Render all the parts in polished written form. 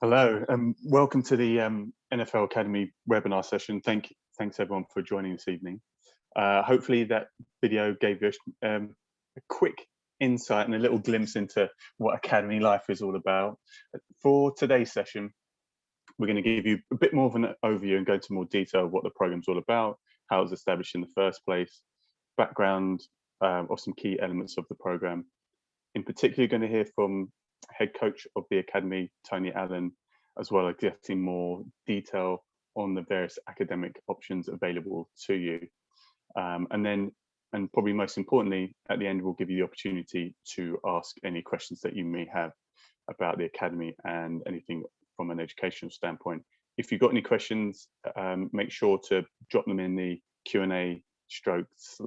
Hello, welcome to the NFL Academy webinar session. Thanks everyone for joining this evening. Hopefully that video gave you a quick insight and a little glimpse into what Academy life is all about. For today's session, we're going to give you a bit more of an overview and go into more detail of what the program's all about, how it was established in the first place, background of some key elements of the program. In particular, you're going to hear from head coach of the Academy, Tony Allen, as well as getting more detail on the various academic options available to you. And probably most importantly, at the end, we'll give you the opportunity to ask any questions that you may have about the Academy and anything from an educational standpoint. If you've got any questions, make sure to drop them in the Q&A strokes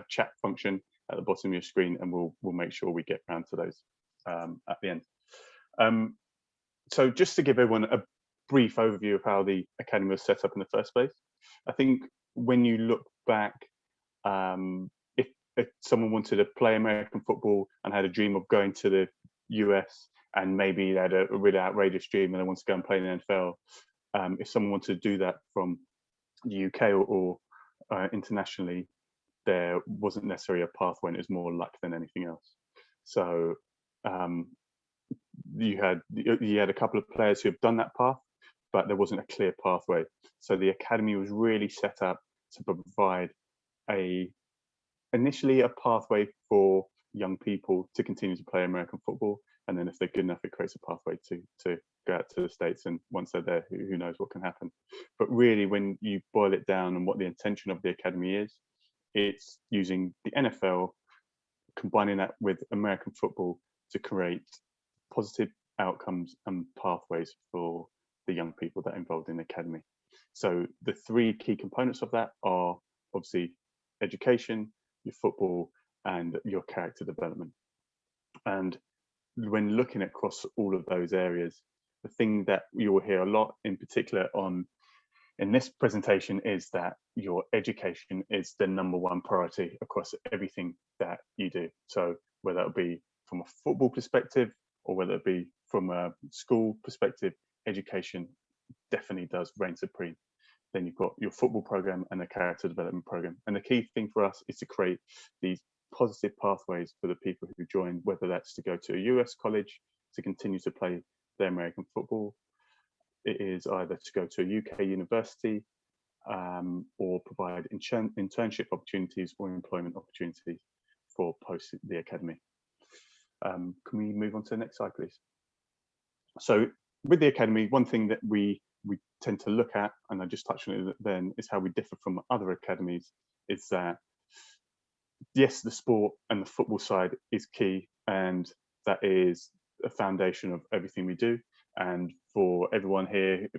chat function at the bottom of your screen, and we'll make sure we get around to those at the end. So just to give everyone a brief overview of how the Academy was set up in the first place, I think when you look back, if someone wanted to play American football and had a dream of going to the US, and maybe they had a really outrageous dream and they wanted to go and play in the NFL, if someone wanted to do that from the UK or internationally, there wasn't necessarily a pathway, and it was more luck than anything else. So you had a couple of players who have done that path, but there wasn't a clear pathway. So the Academy was really set up to provide initially a pathway for young people to continue to play American football, and then if they're good enough, it creates a pathway to go out to the States, and once they're there, who knows what can happen. But really, when you boil it down and what the intention of the Academy is, it's using the NFL, combining that with American football to create positive outcomes and pathways for the young people that are involved in the Academy. So the three key components of that are obviously education, your football, and your character development. And when looking across all of those areas, the thing that you will hear a lot in particular in this presentation is that your education is the #1 priority across everything that you do. So whether it be from a football perspective or whether it be from a school perspective, education definitely does reign supreme. Then you've got your football program and the character development program. And the key thing for us is to create these positive pathways for the people who join, whether that's to go to a US college to continue to play their American football, it is either to go to a UK university, or provide internship opportunities or employment opportunities for post the Academy. Can we move on to the next slide, please? So with the Academy, one thing that we tend to look at, and I just touched on it then, is how we differ from other academies, is that yes, the sport and the football side is key, and that is a foundation of everything we do. And for everyone here,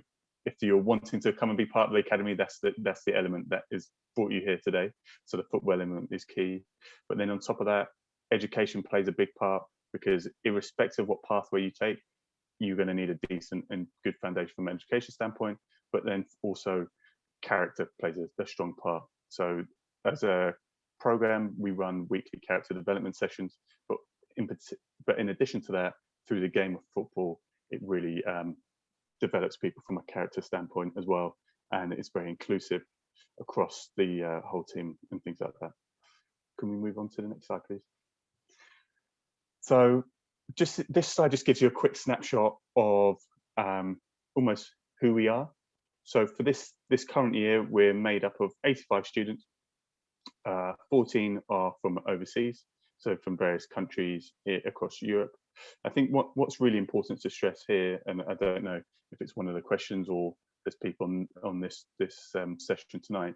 if you're wanting to come and be part of the Academy, that's the element that is brought you here today. So the football element is key. But then on top of that, education plays a big part, because irrespective of what pathway you take, you're going to need a decent and good foundation from an education standpoint, but then also character plays a strong part. So as a program, we run weekly character development sessions, but in addition to that, through the game of football, it really develops people from a character standpoint as well, and it's very inclusive across the whole team and things like that. Can we move on to the next slide, please? So just this slide just gives you a quick snapshot of almost who we are. So for this current year, we're made up of 85 students. 14 are from overseas, so from various countries across Europe. I think what's really important to stress here, and I don't know if it's one of the questions or there's people on this session tonight,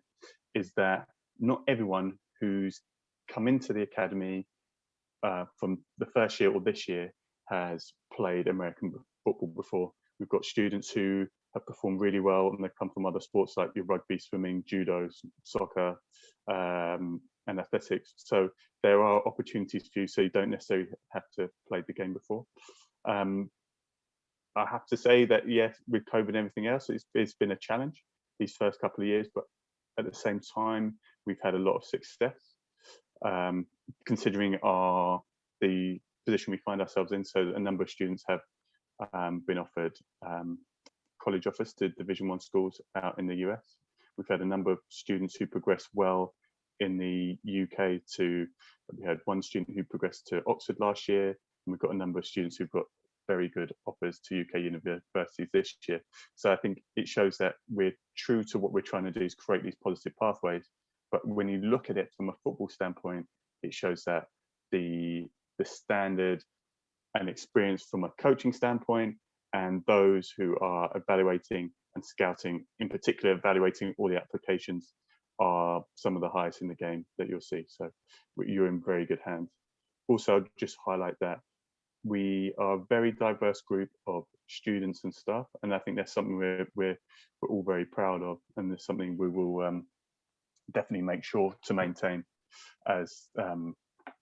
is that not everyone who's come into the Academy from the first year or this year has played American football before. We've got students who have performed really well, and they come from other sports like your rugby, swimming, judo, soccer, and athletics. So there are opportunities for you, so you don't necessarily have to play the game before. I have to say that, yes, with COVID and everything else, it's been a challenge these first couple of years, but at the same time, we've had a lot of success, considering the position we find ourselves in. So a number of students have been offered college offers to Division I schools out in the US. We've had a number of students who progressed well in the UK we had one student who progressed to Oxford last year, and we've got a number of students who've got very good offers to UK universities this year. So I think it shows that we're true to what we're trying to do, is create these positive pathways. But when you look at it from a football standpoint, it shows that the standard and experience from a coaching standpoint, and those who are evaluating and scouting, in particular evaluating all the applications, are some of the highest in the game that you'll see. So you're in very good hands. Also, I'll just highlight that we are a very diverse group of students and staff, and I think that's something we're all very proud of, and it's something we will definitely make sure to maintain as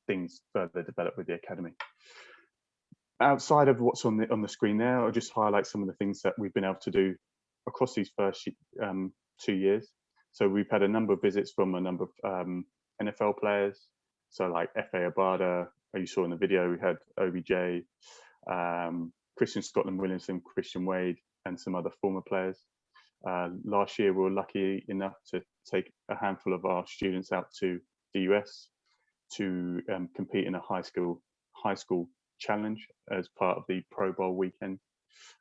things further develop with the academy. Outside of what's on the screen there, I'll just highlight some of the things that we've been able to do across these first 2 years. So we've had a number of visits from a number of NFL players. So like F.A. Abada, you saw in the video, we had OBJ, Christian Scotland Williamson, Christian Wade, and some other former players. Last year, we were lucky enough to take a handful of our students out to the US to compete in a high school challenge as part of the Pro Bowl weekend.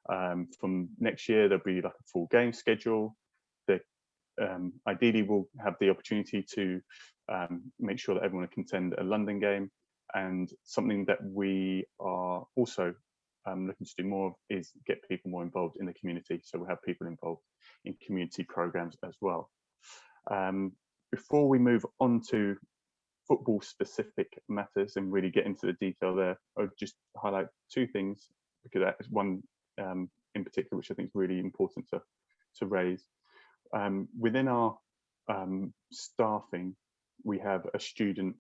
From next year, there'll be like a full game schedule. Ideally, we'll have the opportunity to make sure that everyone can attend a London game. And something that we are also looking to do more of is get people more involved in the community. So we'll have people involved in community programs as well. Before we move on to football specific matters and really get into the detail there, I'll just highlight two things, because that's one in particular which I think is really important to raise. Within our staffing, we have a student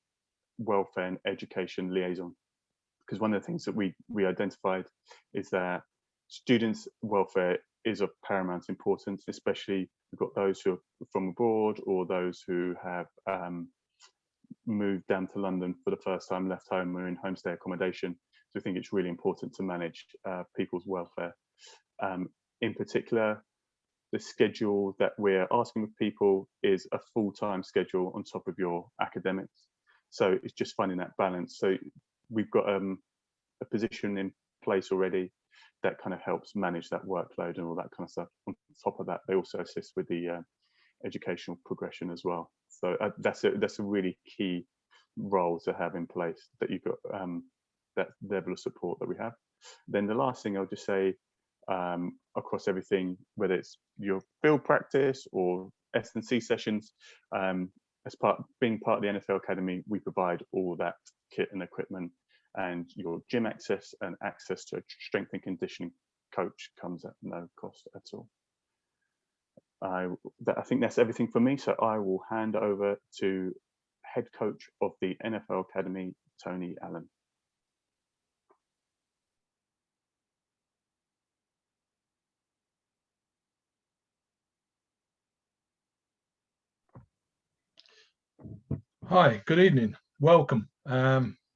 welfare and education liaison, because one of the things that we identified is that students' welfare is of paramount importance, especially we've got those who are from abroad or those who have moved down to London for the first time, left home, or in homestay accommodation. So I think it's really important to manage people's welfare. In particular, the schedule that we're asking of people is a full-time schedule on top of your academics. So it's just finding that balance. So we've got a position in place already that kind of helps manage that workload and all that kind of stuff. On top of that, they also assist with the educational progression as well. So that's a really key role to have in place, that you've got that level of support that we have. Then the last thing I'll just say, across everything, whether it's your field practice or S&C sessions, as being part of the NFL Academy, we provide all that kit and equipment, and your gym access and access to a strength and conditioning coach comes at no cost at all. I think that's everything for me, so I will hand over to head coach of the NFL Academy, Tony Allen. Hi, good evening. Welcome.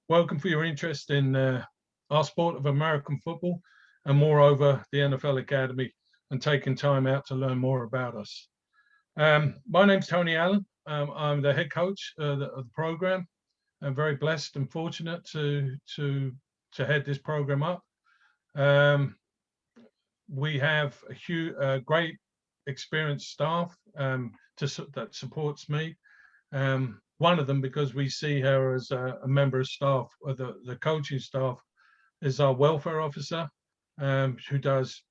Welcome for your interest in our sport of American football, and moreover, the NFL Academy, and taking time out to learn more about us. My name's Tony Allen. I'm the head coach of the program. I'm very blessed and fortunate to head this program up. We have a great experienced staff that supports me. One of them, because we see her as a member of staff, or the coaching staff, is our welfare officer, who does,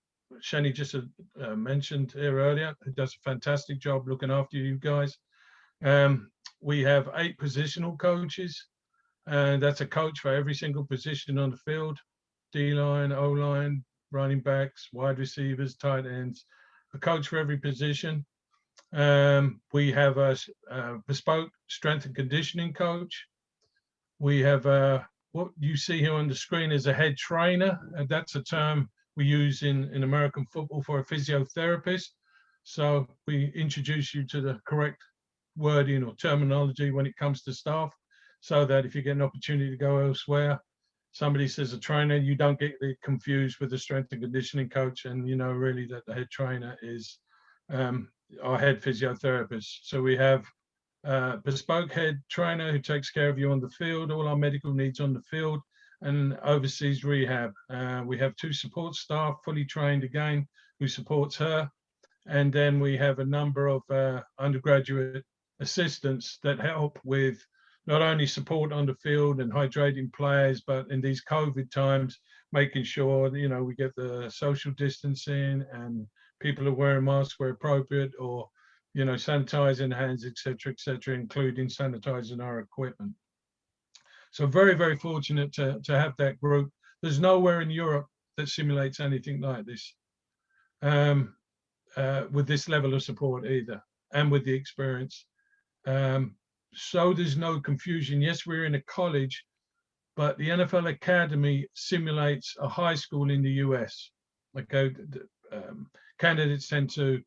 Shani just mentioned here earlier, who does a fantastic job looking after you guys. We have 8 positional coaches, and that's a coach for every single position on the field: D-line, O-line, running backs, wide receivers, tight ends, a coach for every position. We have a bespoke strength and conditioning coach. We have what you see here on the screen is a head trainer, and that's a term we use in American football for a physiotherapist. So we introduce you to the correct wording or terminology when it comes to staff, so that if you get an opportunity to go elsewhere, somebody says a trainer, you don't get it confused with the strength and conditioning coach, and you know really that the head trainer is our head physiotherapist. So we have bespoke head trainer who takes care of you on the field, all our medical needs on the field, and oversees rehab. We have 2 support staff, fully trained again, who supports her. And then we have a number of undergraduate assistants that help with not only support on the field and hydrating players, but in these COVID times, making sure that, you know, we get the social distancing and people are wearing masks where appropriate, or, you know, sanitizing hands, etc., including sanitizing our equipment. So very, very fortunate to have that group. There's nowhere in Europe that simulates anything like this, with this level of support either, and with the experience. So there's no confusion. Yes, we're in a college, but the NFL Academy simulates a high school in the US. Okay, candidates tend to,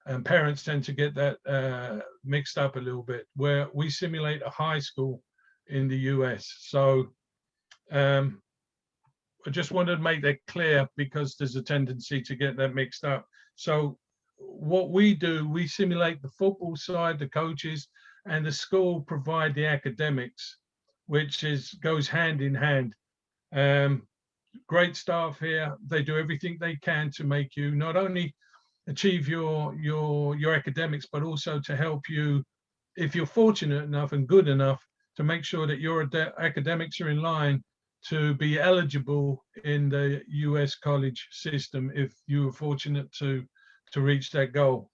and parents tend to get that mixed up a little bit, where we simulate a high school in the US. So I just wanted to make that clear because there's a tendency to get that mixed up. So what we do, we simulate the football side, the coaches, and the school provide the academics, which goes hand in hand. Great staff here. They do everything they can to make you not only achieve your academics, but also to help you, if you're fortunate enough and good enough, to make sure that your academics are in line to be eligible in the US college system if you were fortunate to reach that goal.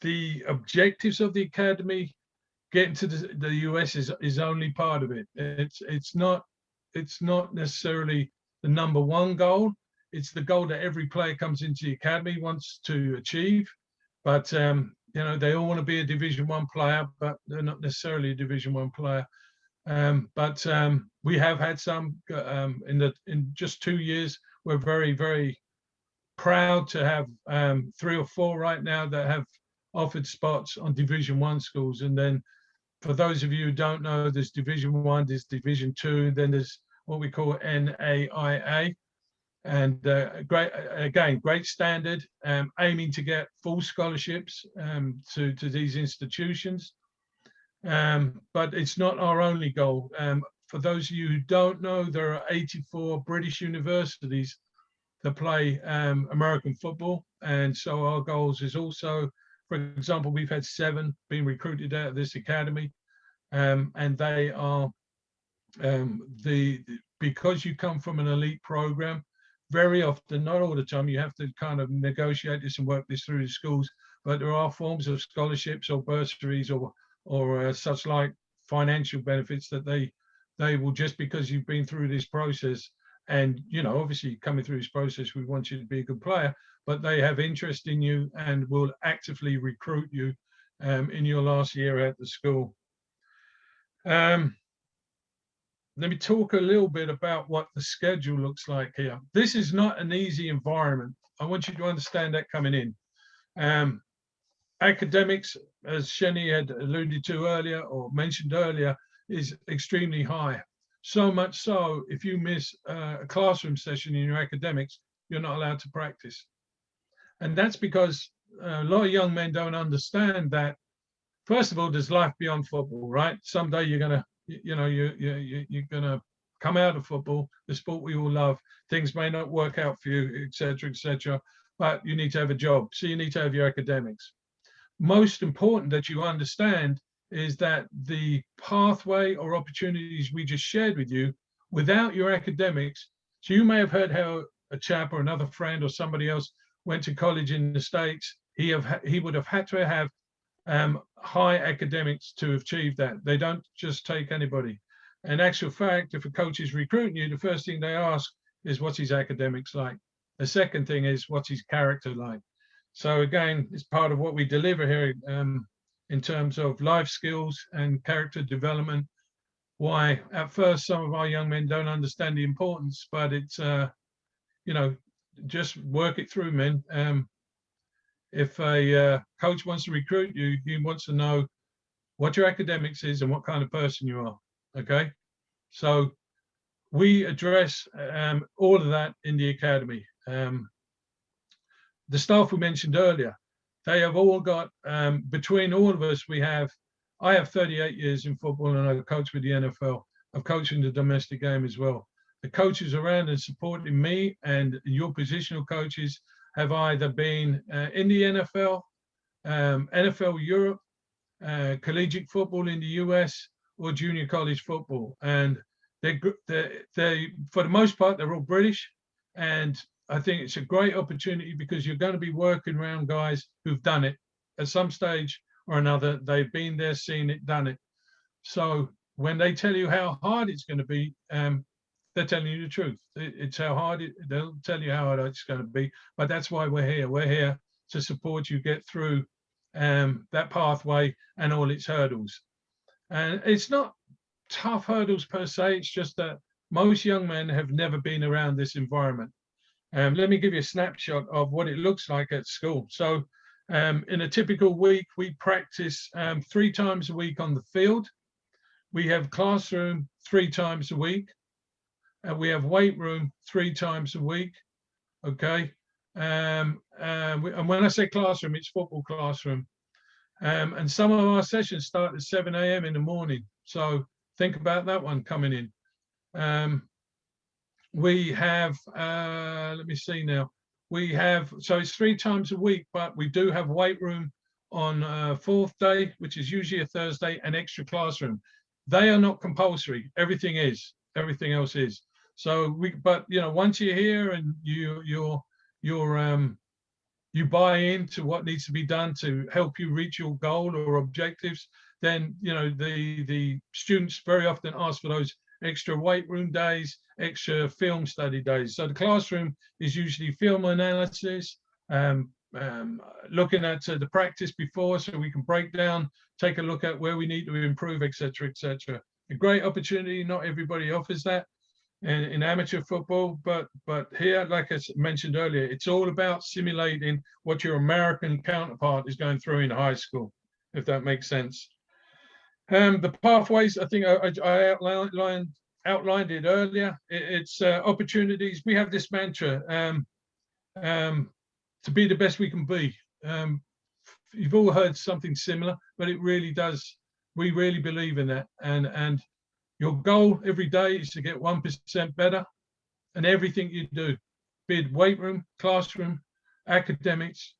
The objectives of the academy, getting to the US is only part of it. It's not necessarily the #1 goal. It's the goal that every player comes into the academy wants to achieve. But you know, they all want to be a Division I player, but they're not necessarily a Division I player. But we have had some in just 2 years. We're very, very proud to have 3 or 4 right now that have offered spots on Division I schools. And then for those of you who don't know, there's Division I, there's Division II, then there's what we call NAIA. And great standard, aiming to get full scholarships to these institutions. But it's not our only goal. For those of you who don't know, there are 84 British universities that play American football. And so our goals is also, for example, we've had 7 being recruited out of this academy. And they are, because you come from an elite program, very often, not all the time, you have to kind of negotiate this and work this through the schools, but there are forms of scholarships or bursaries or such like financial benefits that they will, just because you've been through this process, and you know, obviously coming through this process, we want you to be a good player, but they have interest in you and will actively recruit you in your last year at the school. Let me talk a little bit about what the schedule looks like here. This is not an easy environment. I want you to understand that coming in. Academics, as Sheni had alluded to earlier or mentioned earlier, is extremely high. So much so, if you miss a classroom session in your academics, you're not allowed to practice. And that's because a lot of young men don't understand that, first of all, there's life beyond football, right? Someday you're gonna, you know, you're gonna come out of football, the sport we all love. Things may not work out for you, etc., but you need to have a job, so you need to have your academics. Most important that you understand is that the pathway or opportunities we just shared with you, without your academics, so you may have heard how a chap or another friend or somebody else went to college in the States. He would have had to have high academics to achieve that. They don't just take anybody. In actual fact, if a coach is recruiting you, the first thing they ask is what's his academics like. The second thing is what's his character like. So again, it's part of what we deliver here in terms of life skills and character development. Why at first some of our young men don't understand the importance, but it's you know, just work it through, men. If a coach wants to recruit you, he wants to know what your academics is and what kind of person you are. Okay, so we address all of that in the academy. The staff we mentioned earlier, they have all got, between all of us, I have 38 years in football and I've coached with the NFL. I've coached in the domestic game as well. The coaches around and supporting me and your positional coaches have either been in the NFL, NFL Europe, collegiate football in the US, or junior college football. And they for the most part, they're all British. And I think it's a great opportunity because you're going to be working around guys who've done it at some stage or another. They've been there, seen it, done it. So when they tell you how hard it's going to be, they're telling you the truth. It's how hard they'll tell you how hard it's going to be. But that's why we're here. We're here to support you get through that pathway and all its hurdles. And it's not tough hurdles per se. It's just that most young men have never been around this environment. Let me give you a snapshot of what it looks like at school. So in a typical week, we practice 3 times a week on the field. We have classroom 3 times a week. We have weight room 3 times a week. Okay. And when I say classroom, it's football classroom. And some of our sessions start at 7 a.m. in the morning. So think about that one coming in. We have, let me see now. We have, so it's 3 times a week, but we do have weight room on 4th day, which is usually a Thursday, and extra classroom. They are not compulsory. Everything is. Everything else is. So but you know, once you're here and you buy into what needs to be done to help you reach your goal or objectives, then you know the students very often ask for those extra weight room days, extra film study days. So the classroom is usually film analysis, looking at the practice before, so we can break down, take a look at where we need to improve, etc., etc. A great opportunity. Not everybody offers that in amateur football, but here, like I mentioned earlier, it's all about simulating what your American counterpart is going through in high school, if that makes sense. The pathways, I think I outlined it earlier. It's opportunities. We have this mantra, to be the best we can be. You've all heard something similar, but it really does. We really believe in that. And your goal every day is to get 1% better, and everything you do, be it weight room, classroom, academics,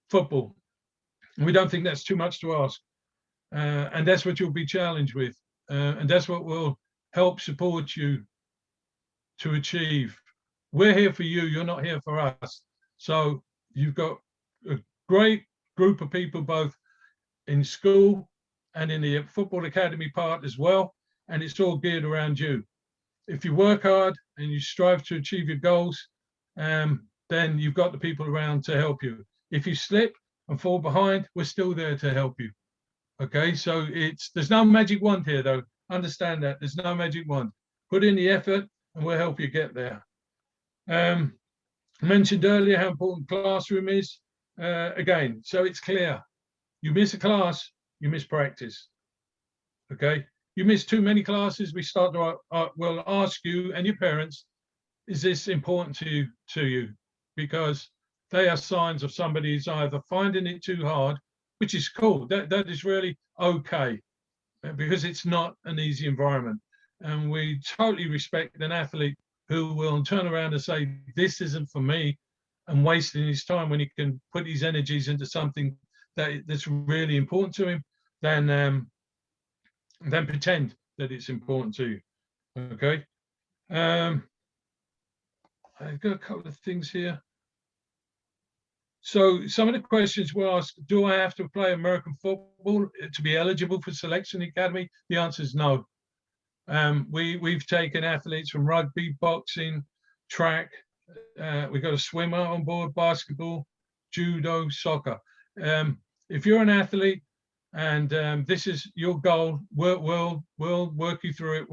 football. We don't think that's too much to ask. And that's what you'll be challenged with. And that's what will help support you to achieve. We're here for you. You're not here for us. So you've got a great group of people, both in school and in the football academy part as well. And it's all geared around you. If you work hard and you strive to achieve your goals, then you've got the people around to help you. If you slip and fall behind, we're still there to help you. Okay, so there's no magic wand here, though. Understand that there's no magic wand. Put in the effort, and we'll help you get there. I mentioned earlier how important classroom is. Again, so it's clear. You miss a class, you miss practice. Okay, you miss too many classes. We start to we'll ask you and your parents, is this important to you? Because they are signs of somebody who's either finding it too hard, which is cool. That is really okay, because it's not an easy environment. And we totally respect an athlete who will turn around and say, this isn't for me, and wasting his time when he can put his energies into something that's really important to him, than pretend that it's important to you. Okay. I've got a couple of things here. So some of the questions were asked, do I have to play American football to be eligible for selection academy? The answer is no. We've taken athletes from rugby, boxing, track. We've got a swimmer on board, basketball, judo, soccer. If you're an athlete and this is your goal, we'll work you through it.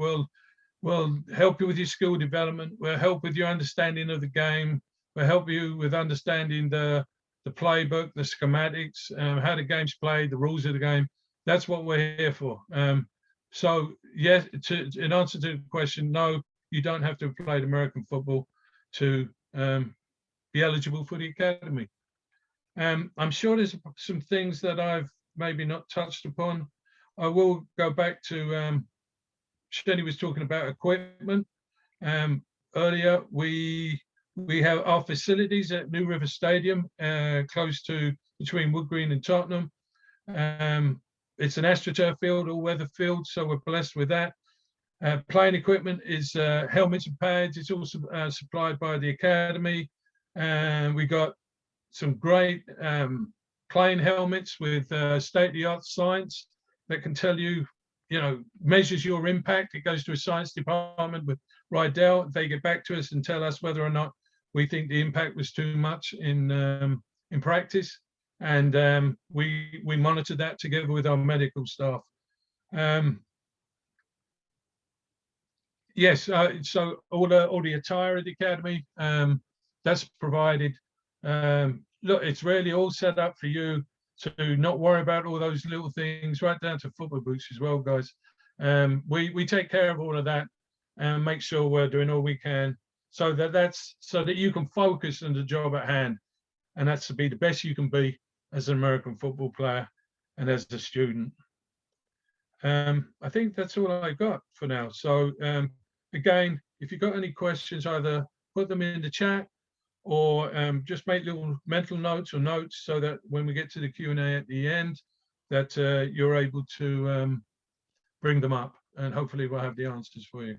We'll help you with your skill development. We'll help with your understanding of the game. We'll help you with understanding the playbook, the schematics, how the game's played, the rules of the game. That's what we're here for. So yes, in answer to the question, no, you don't have to have played American football to be eligible for the academy. I'm sure there's some things that I've maybe not touched upon. I will go back to Shelley was talking about equipment. Earlier, we have our facilities at New River Stadium, close to between Wood Green and Tottenham. It's an AstroTurf field, all-weather field, so we're blessed with that. Playing equipment is helmets and pads. It's also supplied by the academy, and we got some great playing helmets with state-of-the-art science that can tell you, measures your impact. It goes to a science department with Rydell. They get back to us and tell us whether or not we think the impact was too much in practice, and we monitor that together with our medical staff. Yes, so all the attire at the academy, that's provided. Look, it's really all set up for you to not worry about all those little things, right down to football boots as well, guys. We take care of all of that and make sure we're doing all we can so that you can focus on the job at hand, and that's to be the best you can be as an American football player and as a student. I think that's all I got for now. So again, if you've got any questions, either put them in the chat or just make little mental notes or notes so that when we get to the Q&A at the end, that you're able to bring them up, and hopefully we'll have the answers for you.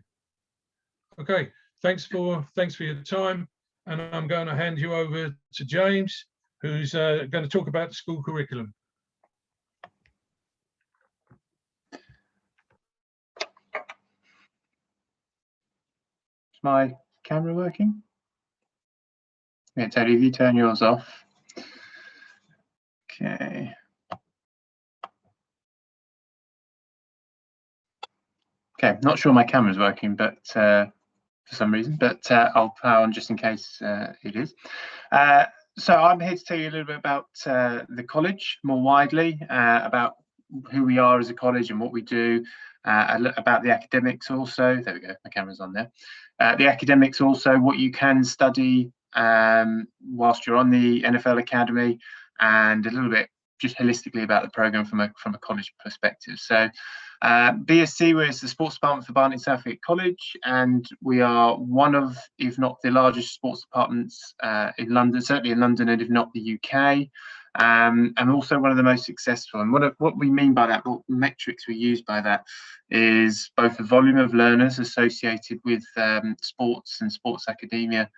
Okay, thanks for your time, and I'm going to hand you over to James, who's going to talk about the school curriculum. Is my camera working? Yeah, Teddy, if you turn yours off. Okay. Okay, not sure my camera's working, but for some reason, but I'll power on just in case it is. So I'm here to tell you a little bit about the college more widely, about who we are as a college and what we do, about the academics also. There we go, my camera's on there. The academics also, what you can study whilst you're on the NFL Academy, and a little bit just holistically about the program from a college perspective. So BSC is the sports department for Barnet Southgate College, and we are one of, if not the largest sports departments in London, certainly in London, and if not the UK, and also one of the most successful. And what we mean by that, what metrics we use by that, is both the volume of learners associated with sports and sports academia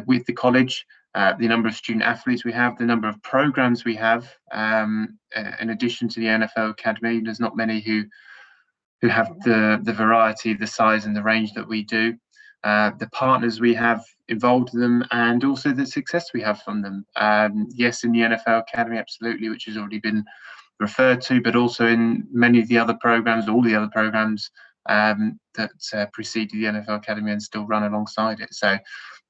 with the college, the number of student athletes we have, the number of programs we have. In addition to the NFL Academy, there's not many who have the variety, the size and the range that we do. The partners we have involved in them, and also the success we have from them. Yes, in the NFL Academy, absolutely, which has already been referred to, but also in many of the other programs, all the other programs that preceded the NFL Academy and still run alongside it. So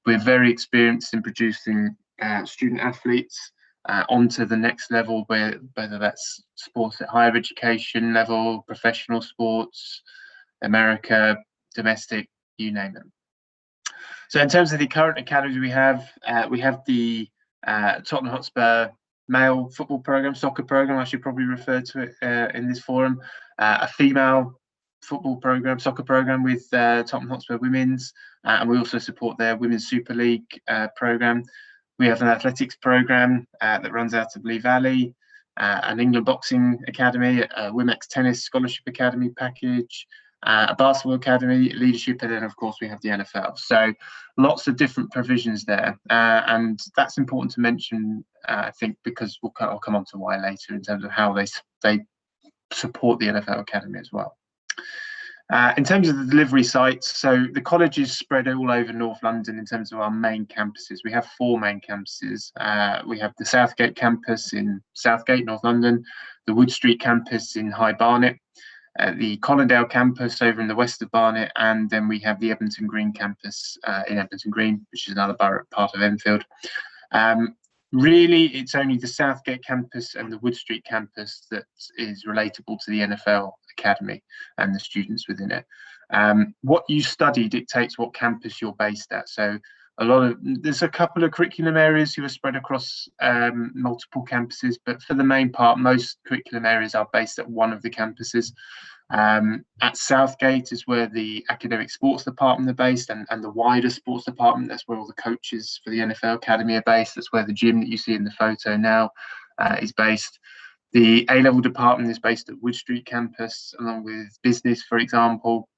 we're very experienced in producing student athletes onto the next level, whether that's sports at higher education level, professional sports, America, domestic, you name it. So in terms of the current academies we have the Tottenham Hotspur male football program, soccer program, I should probably refer to it in this forum, a female football program, soccer program with Tottenham Hotspur Women's, and we also support their Women's Super League program. We have an athletics program that runs out of Lee Valley, an England Boxing Academy, a Wimex Tennis Scholarship Academy package, a basketball academy, leadership, and then of course we have the NFL. So lots of different provisions there, and that's important to mention, I think, because I'll come on to why later in terms of how they support the NFL Academy as well. In terms of the delivery sites, so the college is spread all over North London in terms of our main campuses. We have 4 main campuses. We have the Southgate campus in Southgate, North London, the Wood Street campus in High Barnet, the Colindale campus over in the west of Barnet, and then we have the Edmonton Green campus in Edmonton Green, which is another borough part of Enfield. Really, it's only the Southgate campus and the Wood Street campus that is relatable to the NFL Academy and the students within it. What you study dictates what campus you're based at. So there's a couple of curriculum areas who are spread across multiple campuses, but for the main part, most curriculum areas are based at one of the campuses. At Southgate is where the academic sports department are based, and the wider sports department. That's where all the coaches for the NFL Academy are based. That's where the gym that you see in the photo now is based. The A-level department is based at Wood Street campus, along with business, for example.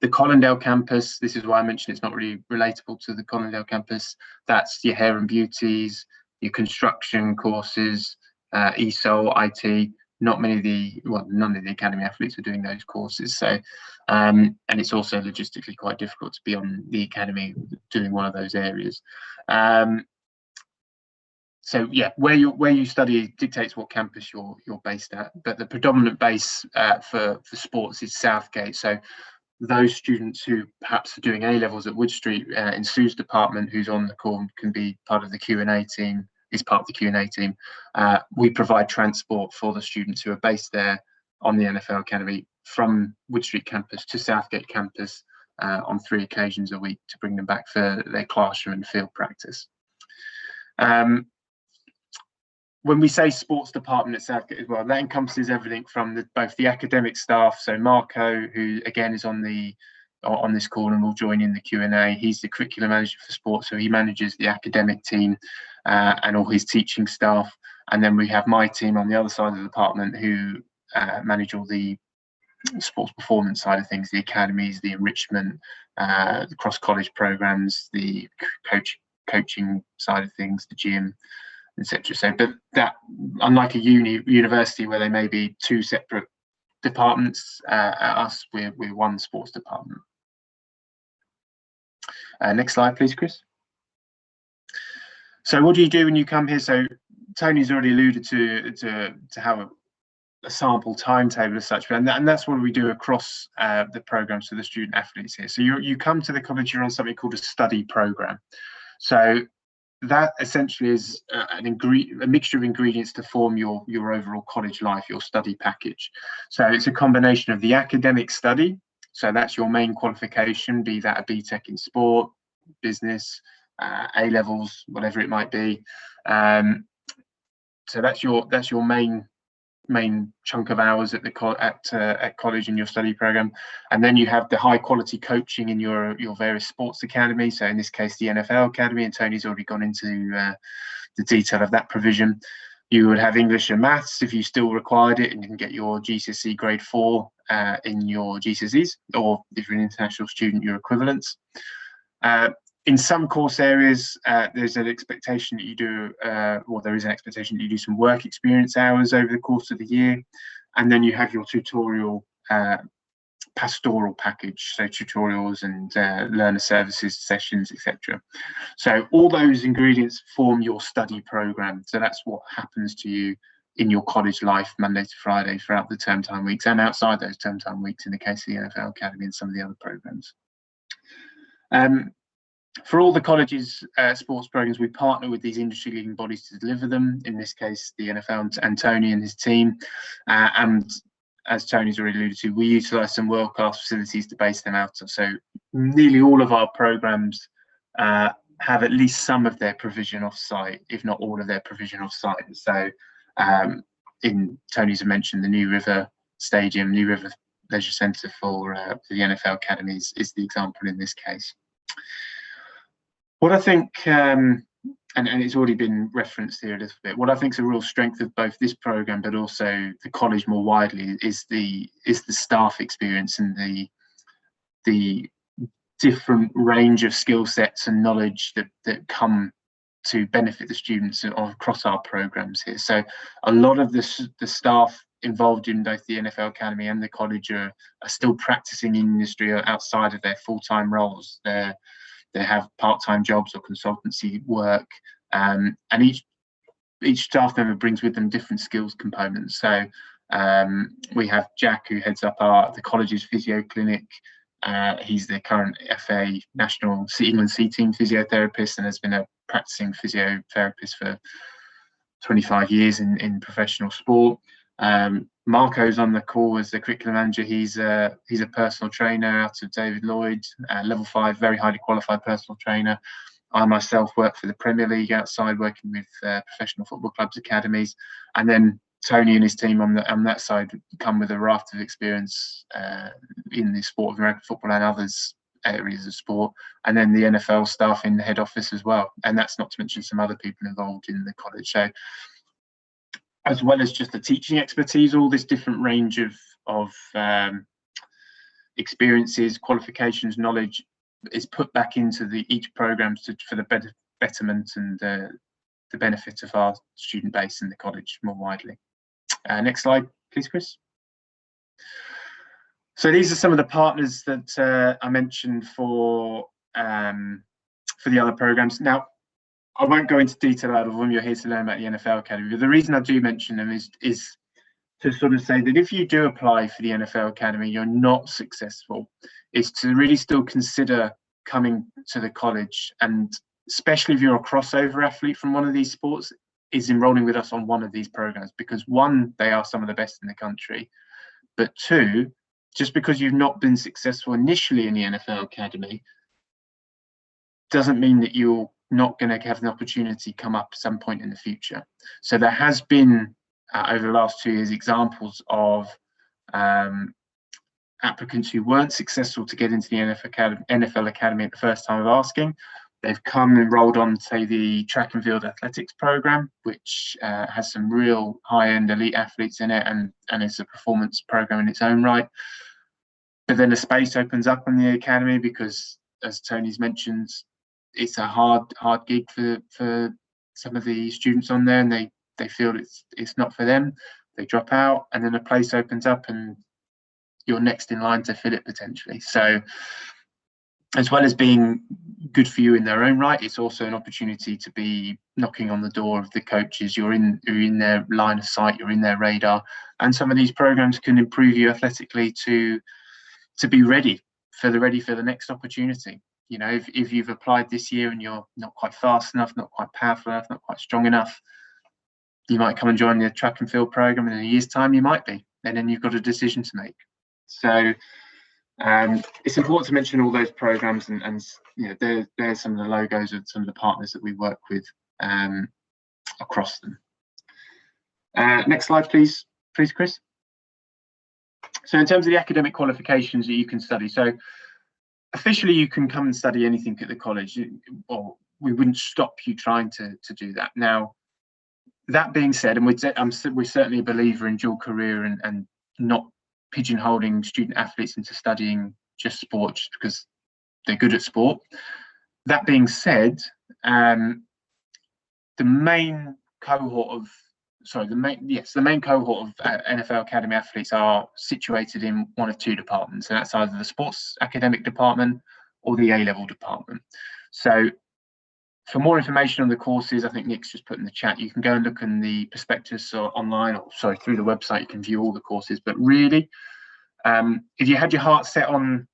The Colindale campus, this is why I mentioned it's not really relatable to the Colindale campus. That's your hair and beauties, your construction courses, ESOL, IT. Not many of the, well, none of the academy athletes are doing those courses. So, and it's also logistically quite difficult to be on the academy doing one of those areas. So yeah, where you study dictates what campus you're based at. But the predominant base for sports is Southgate. So those students who perhaps are doing A levels at Wood Street in Sue's department, who's on the call, can be part of the Q&A team. Is part of the Q&A team. We provide transport for the students who are based there on the NFL Academy from Wood Street campus to Southgate campus on 3 occasions a week to bring them back for their classroom and field practice. When we say sports department at Southgate as well, that encompasses everything from both the academic staff. So Marco, who again is on this call and will join in the Q&A, he's the curriculum manager for sports, so he manages the academic team and all his teaching staff. And then we have my team on the other side of the department who manage all the sports performance side of things, the academies, the enrichment, the cross-college programs, the coaching side of things, the gym, etc. So, but that, unlike a university where they may be 2 separate departments, at us, we're one sports department. Next slide, please, Chris. So what do you do when you come here? So Tony's already alluded to have a sample timetable as such, and that's what we do across the programs for the student athletes here. So you come to the college, you're on something called a study program. So that essentially is a mixture of ingredients to form your overall college life, your study package. So it's a combination of the academic study. So that's your main qualification, be that a Btec in sport, business, A levels, whatever it might be. So that's your main chunk of hours at college in your study program. And then you have the high quality coaching in your various sports academies. So in this case, the NFL Academy, and Tony's already gone into the detail of that provision. You would have English and maths if you still required it, and you can get your GCSE grade 4 in your GCSEs, or if you're an international student, your equivalents. In some course areas, there's an expectation that you do, there is an expectation that you do some work experience hours over the course of the year. And then you have your tutorial pastoral package, so tutorials and learner services sessions, etc. So all those ingredients form your study program. So that's what happens to you in your college life, Monday to Friday, throughout the term time weeks and outside those term time weeks in the case of the NFL Academy and some of the other programs. For all the college's sports programs, we partner with these industry-leading bodies to deliver them. In this case, the NFL and Tony and his team. And as Tony's already alluded to, we utilise some world-class facilities to base them out of. So nearly all of our programs have at least some of their provision off-site, if not all of their provision off-site. So in Tony's mentioned the New River Stadium, New River Leisure Centre for the NFL Academies is the example in this case. What I think, and it's already been referenced here a little bit, what I think is a real strength of both this programme but also the college more widely is the staff experience and the different range of skill sets and knowledge that come to benefit the students across our programmes here. So a lot of the staff involved in both the NFL Academy and the college are still practising in industry outside of their full-time roles. They have part-time jobs or consultancy work, and each staff member brings with them different skills components. So we have Jack, who heads up the college's physio clinic, He's the current FA National England C team physiotherapist and has been a practicing physiotherapist for 25 years in professional sport. Marco's on the call as the curriculum manager. He's a personal trainer out of David Lloyd, level 5, very highly qualified personal trainer. I myself work for the Premier League outside, working with professional football clubs, academies, and then Tony and his team on that side come with a raft of experience in the sport of American football and others areas of sport, and then the NFL staff in the head office as well. And that's not to mention some other people involved in the college. So, as well as just the teaching expertise, all this different range of experiences, qualifications, knowledge is put back into each program for the betterment and the benefit of our student base in the college more widely. Next slide, please, Chris. So these are some of the partners that I mentioned for the other programs. Now, I won't go into detail out of them. You're here to learn about the NFL Academy. But the reason I do mention them is to sort of say that if you do apply for the NFL Academy, you're not successful, is to really still consider coming to the college, and especially if you're a crossover athlete from one of these sports, is enrolling with us on one of these programs, because one, they are some of the best in the country, but two, just because you've not been successful initially in the NFL Academy doesn't mean that you're not going to have an opportunity come up at some point in the future. So there has been over the last 2 years examples of applicants who weren't successful to get into the NFL Academy at the first time of asking. They've come enrolled on, say, the track and field athletics program, which has some real high-end elite athletes in it, and it's a performance program in its own right. But then the space opens up in the academy because, as Tony's mentioned, it's a hard gig for some of the students on there, and they feel it's not for them. They drop out, and then a place opens up, and you're next in line to fill it potentially. So, as well as being good for you in their own right, it's also an opportunity to be knocking on the door of the coaches. You're in their line of sight, you're in their radar, and some of these programs can improve you athletically to be ready for the next opportunity. You know, if you've applied this year and you're not quite fast enough, not quite powerful enough, not quite strong enough, you might come and join the track and field program, and in a year's time you might be, and then you've got a decision to make. So it's important to mention all those programs, and you know, there's some of the logos of some of the partners that we work with across them. Next slide, please, Chris. So in terms of the academic qualifications that you can study, so officially you can come and study anything at the college, or we wouldn't stop you trying to do that. Now, that being said, and we're certainly a believer in dual career and not pigeonholing student athletes into studying just sport just because they're good at sport. That being said, the main cohort of NFL Academy athletes are situated in one of two departments, and that's either the sports academic department or the A-level department. So for more information on the courses, I think Nick's just put in the chat, you can go and look in the prospectus or online, or sorry, through the website, you can view all the courses. But really, if you had your heart set on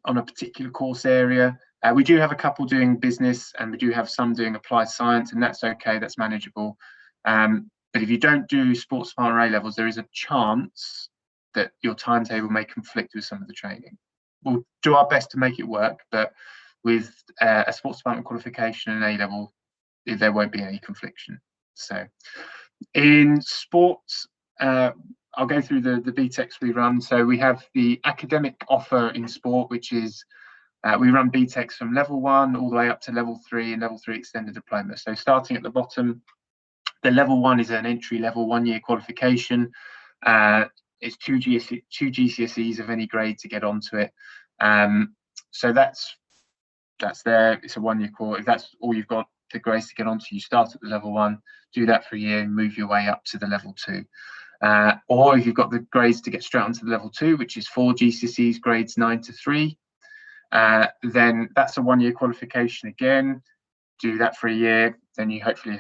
a particular course area, we do have a couple doing business, and we do have some doing applied science, and that's okay, that's manageable. But if you don't do sports department or A-levels, there is a chance that your timetable may conflict with some of the training. We'll do our best to make it work, but with a sports department qualification and A-level, there won't be any confliction. So in sports, I'll go through the Btecs we run. So we have the academic offer in sport, which is we run Btecs from level 1 all the way up to level 3 and level 3 extended diploma. So starting at the bottom, the level 1 is an entry level 1-year qualification. It's two GCSEs of any grade to get onto it. So that's there. It's a 1-year course. If that's all you've got the grades to get onto, you start at the level 1, do that for a year, and move your way up to the level 2. Or if you've got the grades to get straight onto the level 2, which is 4 GCSEs, grades 9 to 3, then that's a 1-year qualification again. Do that for a year, then you hopefully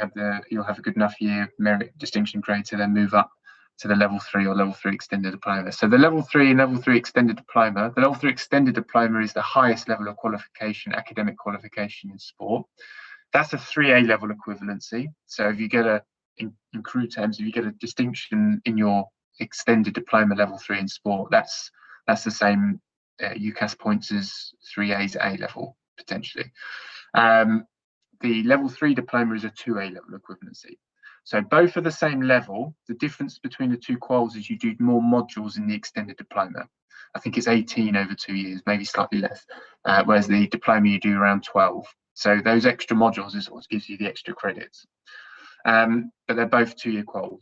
you'll have a good enough year merit distinction grade to then move up to the level 3 or level 3 extended diploma. So the level 3 and level 3 extended diploma, the level 3 extended diploma is the highest level of qualification, academic qualification in sport. That's a 3A level equivalency. So if you get in crude terms, if you get a distinction in your extended diploma level 3 in sport, that's the same UCAS points as 3A's A level potentially. The level 3 diploma is a 2A level equivalency. So both are the same level. The difference between the two quals is you do more modules in the extended diploma. I think it's 18 over 2 years, maybe slightly less, whereas the diploma you do around 12. So those extra modules is what gives you the extra credits. But they're both 2-year quals.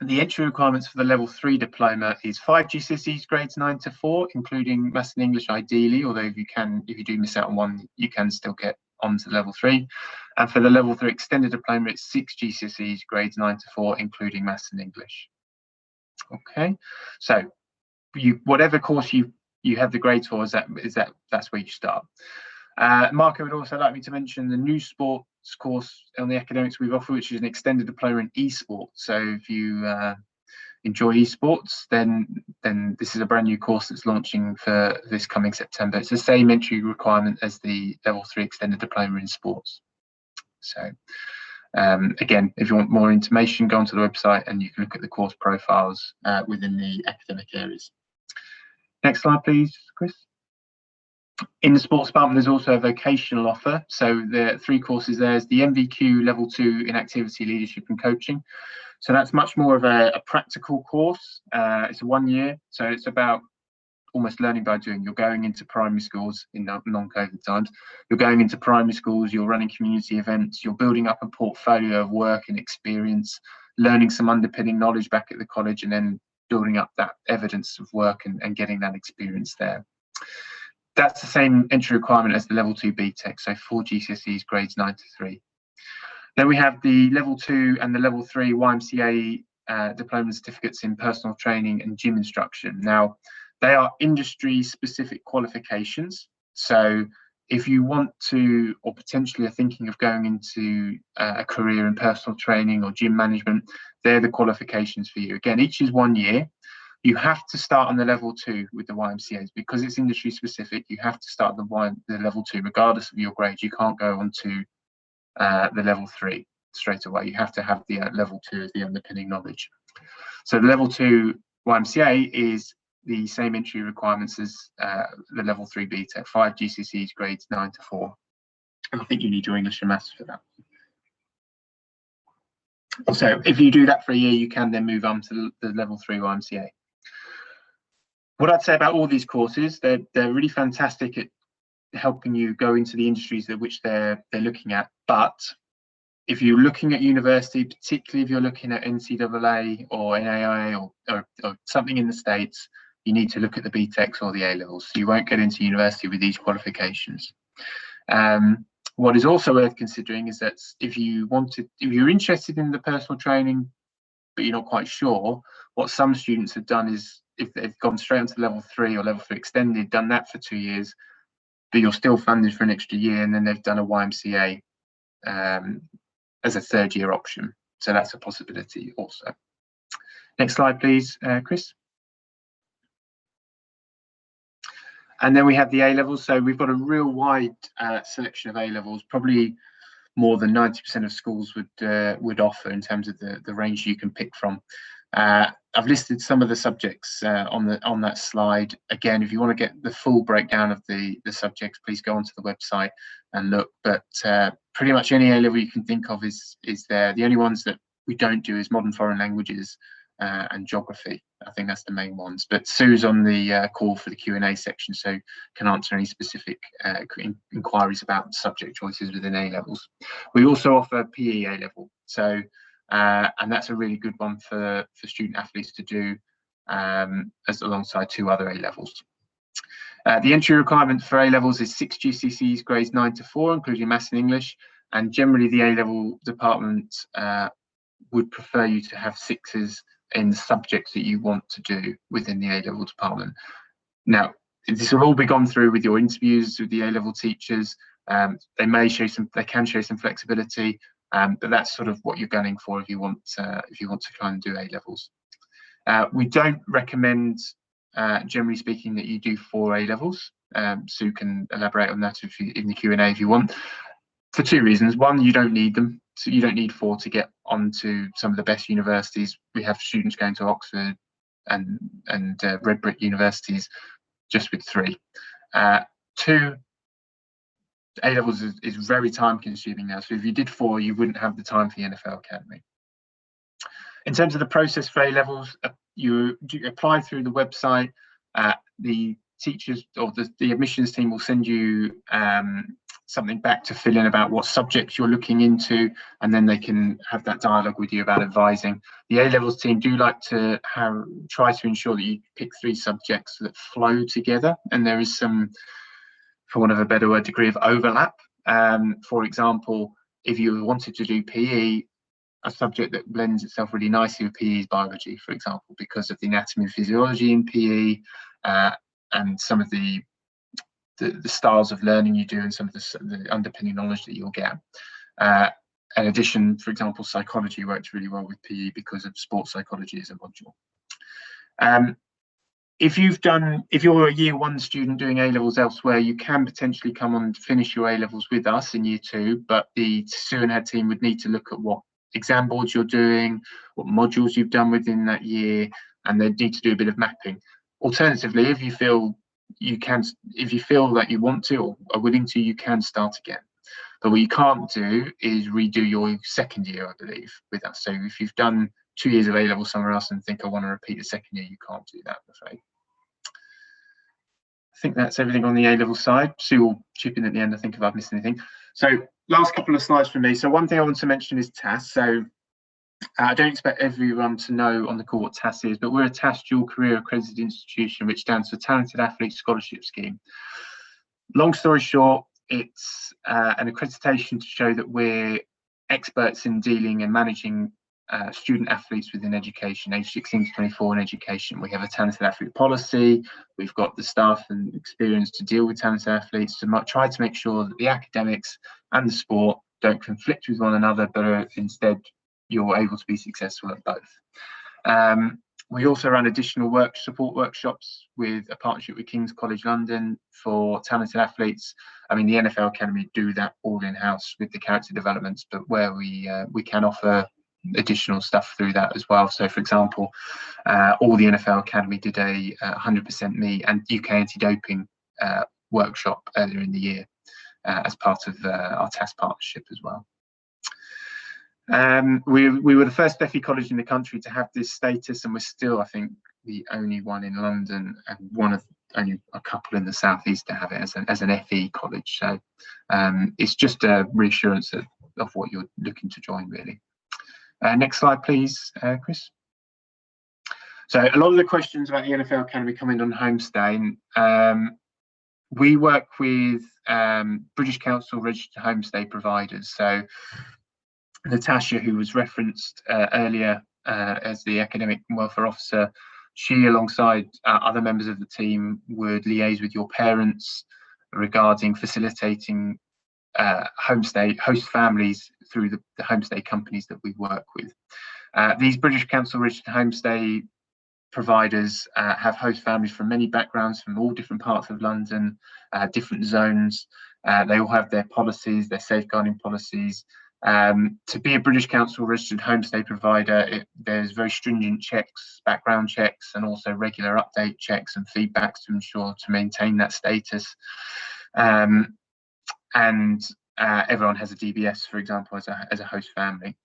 The entry requirements for the level 3 diploma is 5 GCSEs grades 9 to 4, including maths and English ideally, although if you do miss out on one, you can still get onto level 3. And for the level 3 extended diploma, it's 6 GCSEs grades 9 to 4, including maths and English. Okay, so whatever course you have the grades for, that's where you start. Marco would also like me to mention the new sports course on the academics we've offered, which is an extended diploma in esports. So if you enjoy esports, then this is a brand new course that's launching for this coming September. It's the same entry requirement as the level 3 extended diploma in sports. So again, if you want more information, go onto the website and you can look at the course profiles within the academic areas. Next slide, please, Chris. In the sports department, there's also a vocational offer. So the 3 courses there is the MVQ level 2 in activity, leadership and coaching. So that's much more of a practical course. It's a 1 year, so it's about almost learning by doing. You're going into primary schools in non-COVID times. You're going into primary schools, you're running community events, you're building up a portfolio of work and experience, learning some underpinning knowledge back at the college, and then building up that evidence of work and getting that experience there. That's the same entry requirement as the level 2 Btec, so 4 GCSEs grades 9 to 3. Then we have the level 2 and the level 3 YMCA diploma certificates in personal training and gym instruction. Now, they are industry specific qualifications. So if you want to, or potentially are thinking of going into a career in personal training or gym management, they're the qualifications for you. Again, each is 1 year. You have to start on the level 2 with the YMCAs because it's industry specific. You have to start the level 2 regardless of your grade. You can't go on to the level 3 straight away. You have to have the level 2 as the underpinning knowledge. So the level 2 YMCA is the same entry requirements as the level 3 Btec, 5 GCSEs grades 9 to 4. And I think you need your English and maths for that. So if you do that for a year, you can then move on to the level 3 YMCA. What I'd say about all these courses, they're really fantastic at helping you go into the industries that which they're looking at. But if you're looking at university, particularly if you're looking at NCAA or NAIA or something in the States, you need to look at the Btecs or the A levels. So you won't get into university with these qualifications. What is also worth considering is that if you're interested in the personal training, but you're not quite sure, what some students have done is, if they've gone straight onto level 3 or level 3 extended, done that for 2 years, but you're still funded for an extra year, and then they've done a YMCA as a 3rd year option. So that's a possibility also. Next slide, please, Chris. And then we have the A levels. So we've got a real wide selection of A levels, probably more than 90% of schools would offer in terms of the range you can pick from. I've listed some of the subjects on that slide. Again, if you want to get the full breakdown of the subjects, please go onto the website and look. But pretty much any A level you can think of is there. The only ones that we don't do is modern foreign languages and geography. I think that's the main ones. But Sue's on the call for the Q&A section, so can answer any specific inquiries about subject choices within A levels. We also offer PE A level. So and that's a really good one for student athletes to do as alongside 2 other A levels. The entry requirement for A levels is 6 GCSEs grades 9 to 4, including maths and English. And generally, the A level department would prefer you to have 6s in the subjects that you want to do within the A level department. Now, this will all be gone through with your interviews with the A level teachers. They can show some flexibility. But that's sort of what you're gunning for if you want to try and do A levels. We don't recommend, generally speaking, that you do 4 A-levels. Sue can elaborate on that in the Q&A if you want, for 2 reasons. One, you don't need them. So you don't need 4 to get onto some of the best universities. We have students going to Oxford and red brick universities just with 3. 2, A-levels is very time consuming now. So if you did 4, you wouldn't have the time for the NFL Academy. In terms of the process for A-levels, you apply through the website. The teachers or the admissions team will send you something back to fill in about what subjects you're looking into, and then they can have that dialogue with you about advising. The A-levels team do like to try to ensure that you pick 3 subjects that flow together, and there is some, for want of a better word, degree of overlap. For example, if you wanted to do PE, a subject that blends itself really nicely with PE is biology, for example, because of the anatomy and physiology in PE, and some of the styles of learning you do, and some of the underpinning knowledge that you'll get. In addition, for example, psychology works really well with PE because of sports psychology as a module. If you're a year 1 student doing A-levels elsewhere, you can potentially come on and finish your A-levels with us in year 2, but the Sue and her team would need to look at what exam boards you're doing, what modules you've done within that year, and they need to do a bit of mapping. Alternatively, if you feel that you want to or are willing to, you can start again. But what you can't do is redo your 2nd year, I believe, with us. So if you've done 2 years of A-level somewhere else and think I want to repeat the 2nd year, you can't do that, I'm afraid. I think that's everything on the A-level side. Sue will chip in at the end, I think, if I've missed anything. So last couple of slides from me. So one thing I want to mention is TAS. So I don't expect everyone to know on the call what TAS is, but we're a TAS dual career accredited institution, which stands for Talented Athlete Scholarship Scheme. Long story short, it's an accreditation to show that we're experts in dealing and managing student athletes within education, age 16 to 24 in education. We have a talented athlete policy. We've got the staff and experience to deal with talented athletes, to try to make sure that the academics and the sport don't conflict with one another, but instead you're able to be successful at both. We also run additional support workshops with a partnership with King's College London for talented athletes. I mean, the NFL Academy do that all in-house with the character developments, but where we can offer additional stuff through that as well. So, for example, all the NFL Academy did a 100% Me and UK anti-doping workshop earlier in the year as part of our TAS partnership as well. We were the first FE college in the country to have this status, and we're still, I think, the only one in London and one of only a couple in the southeast to have it as an FE college. So it's just a reassurance of what you're looking to join, really. Next slide, please, Chris. So a lot of the questions about the NFL Academy coming on homestay. We work with British Council registered homestay providers. So Natasha, who was referenced earlier as the academic welfare officer, she, alongside other members of the team, would liaise with your parents regarding facilitating host families through the homestay companies that we work with. These British Council registered homestay providers have host families from many backgrounds, from all different parts of London, different zones. They all have their policies, their safeguarding policies. To be a British Council registered homestay provider, there's very stringent checks, background checks, and also regular update checks and feedbacks to maintain that status. And everyone has a DBS, for example, as a host family.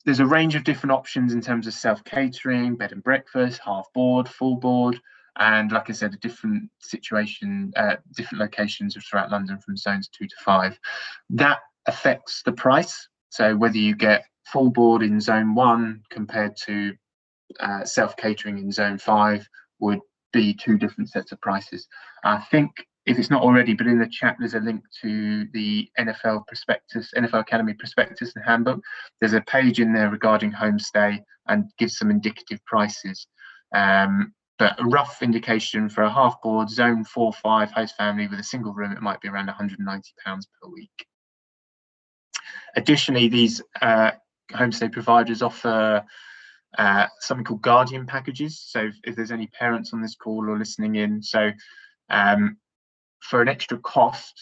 There's a range of different options in terms of self-catering, bed and breakfast, half board, full board, and like I said, a different situation, different locations throughout London from zones 2 to 5. That affects the price. So whether you get full board in zone 1 compared to self-catering in zone 5 would be 2 different sets of prices. I think, if it's not already, but in the chat there's a link to the NFL Academy prospectus and handbook. There's a page in there regarding homestay and gives some indicative prices. But a rough indication for a half board zone 4-5 host family with a single room, it might be around £190 per week. Additionally, these homestay providers offer something called Guardian packages. So if there's any parents on this call or listening in, so for an extra cost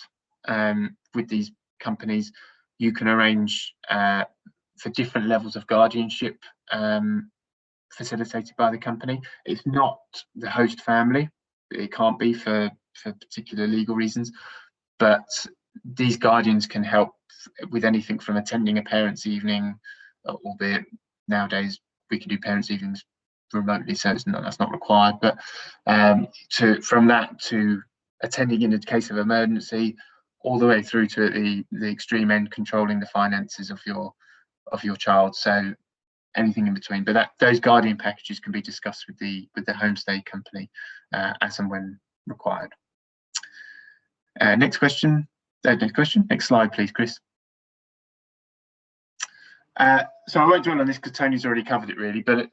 with these companies, you can arrange for different levels of guardianship facilitated by the company. It's not the host family. It can't be for particular legal reasons, but these guardians can help with anything from attending a parents' evening, albeit nowadays we can do parents' evenings remotely, so that's not required. But from that to attending in a case of emergency, all the way through to the extreme end, controlling the finances of your child. So anything in between. But those guardian packages can be discussed with the homestay company as and when required. Next question. Next slide, please, Chris. So I won't dwell on this because Tony's already covered it really, but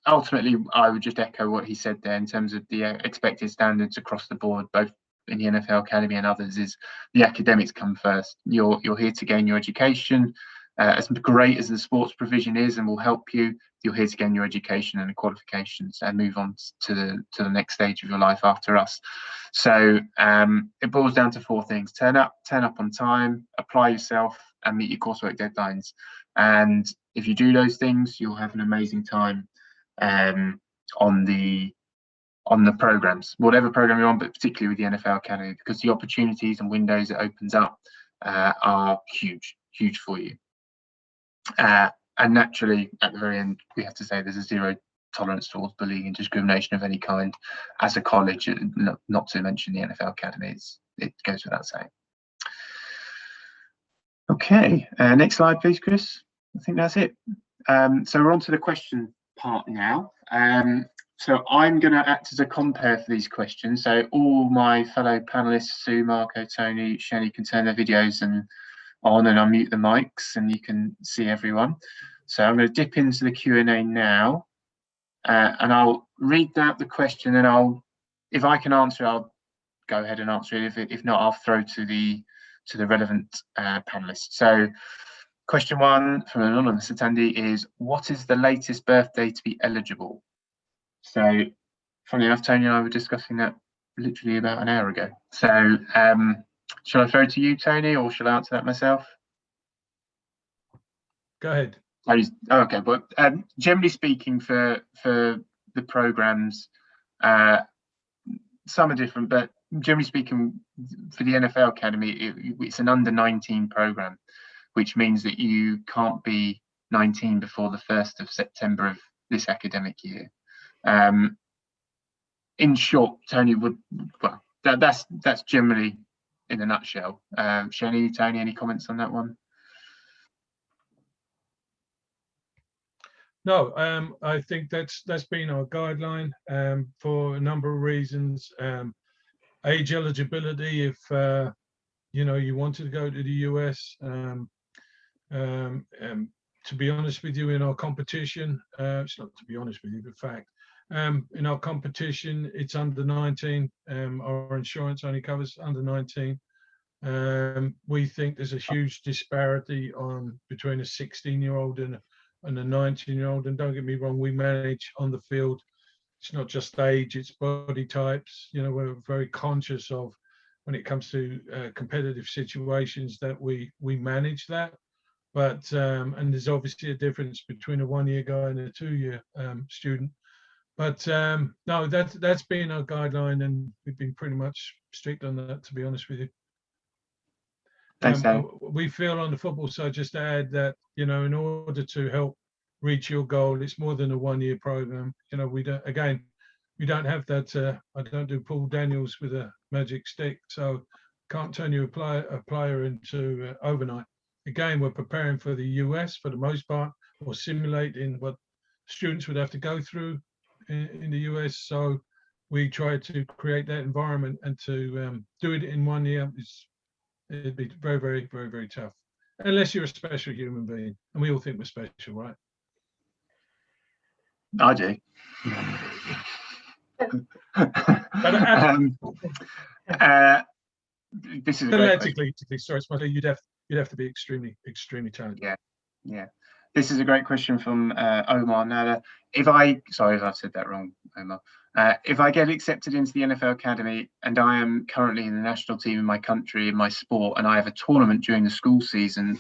ultimately I would just echo what he said there in terms of the expected standards across the board, both in the NFL Academy and others, is the academics come first. You're here to gain your education. As great as the sports provision is and will help you, you're here to gain your education and the qualifications and move on to the next stage of your life after us. So it boils down to 4 things: turn up on time, apply yourself, and meet your coursework deadlines. And if you do those things, you'll have an amazing time on the programs, whatever program you're on, but particularly with the NFL Academy, because the opportunities and windows it opens up are huge for you. And naturally, at the very end, we have to say there's a zero tolerance towards bullying and discrimination of any kind as a college, not to mention the NFL Academy. It goes without saying. Okay, next slide, please, Chris. I think that's it. So we're on to the question part now. So I'm going to act as a compere for these questions. So all my fellow panelists, Sue, Marco, Tony, Shani, can turn their videos on and unmute the mics, and you can see everyone. So I'm going to dip into the Q&A now, and I'll read out the question, and if I can answer, I'll go ahead and answer it. If not, I'll throw to the relevant panelists. So question 1 from an anonymous attendee is, what is the latest birthday to be eligible? So funny enough, Tony and I were discussing that literally about an hour ago. So shall I throw it to you, Tony, or shall I answer that myself? Go ahead. Okay, but generally speaking, for the programs, some are different, but generally speaking, for the NFL Academy, it's an under 19 program, which means that you can't be 19 before the 1st of September of this academic year. In short, Tony that's generally in a nutshell. Shani, Tony, any comments on that one? No, I think that's been our guideline for a number of reasons. Age eligibility, if you wanted to go to the US. To be honest with you, in our competition, it's not to be honest with you, but fact, in our competition, it's under 19. Our insurance only covers under 19. We think there's a huge disparity between a 16-year-old and a 19-year-old. And don't get me wrong, we manage on the field. It's not just age, it's body types. We're very conscious of, when it comes to competitive situations, that we manage that. But and there's obviously a difference between a 1-year guy and a 2-year student. But no, that's been our guideline, and we've been pretty much strict on that, to be honest with you. Thanks, Dan. We feel on the football side, just to add that, in order to help reach your goal, it's more than a 1-year program. We don't have that. I don't do Paul Daniels with a magic stick, so can't turn you a player into overnight. Again, we're preparing for the US for the most part, or simulating what students would have to go through in the US. So we try to create that environment, and to do it in 1 year it'd be very, very, very, very tough, unless you're a special human being, and we all think we're special, right? I do. This is analytically, sorry, you'd have to be extremely, extremely talented. Yeah. This is a great question from Omar Nada. Sorry if I've said that wrong, Omar. If I get accepted into the NFL Academy and I am currently in the national team in my country, in my sport, and I have a tournament during the school season,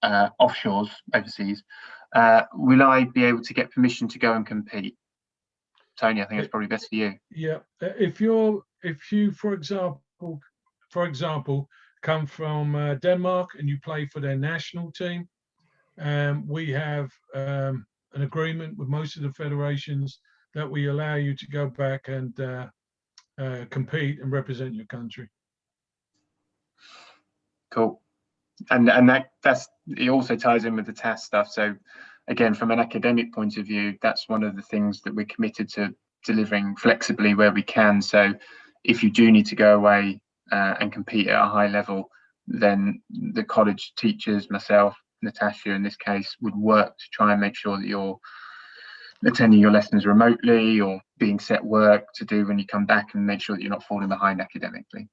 offshores, overseas, will I be able to get permission to go and compete? Tony, I think it's probably best for you. Yeah, if you, for example, come from Denmark and you play for their national team, we have an agreement with most of the federations that we allow you to go back and compete and represent your country. Cool. And that's it also ties in with the TAS stuff. So again, from an academic point of view, that's one of the things that we're committed to delivering flexibly where we can. So if you do need to go away and compete at a high level, then the college teachers, myself, Natasha in this case, would work to try and make sure that you're attending your lessons remotely or being set work to do when you come back, and make sure that you're not falling behind academically.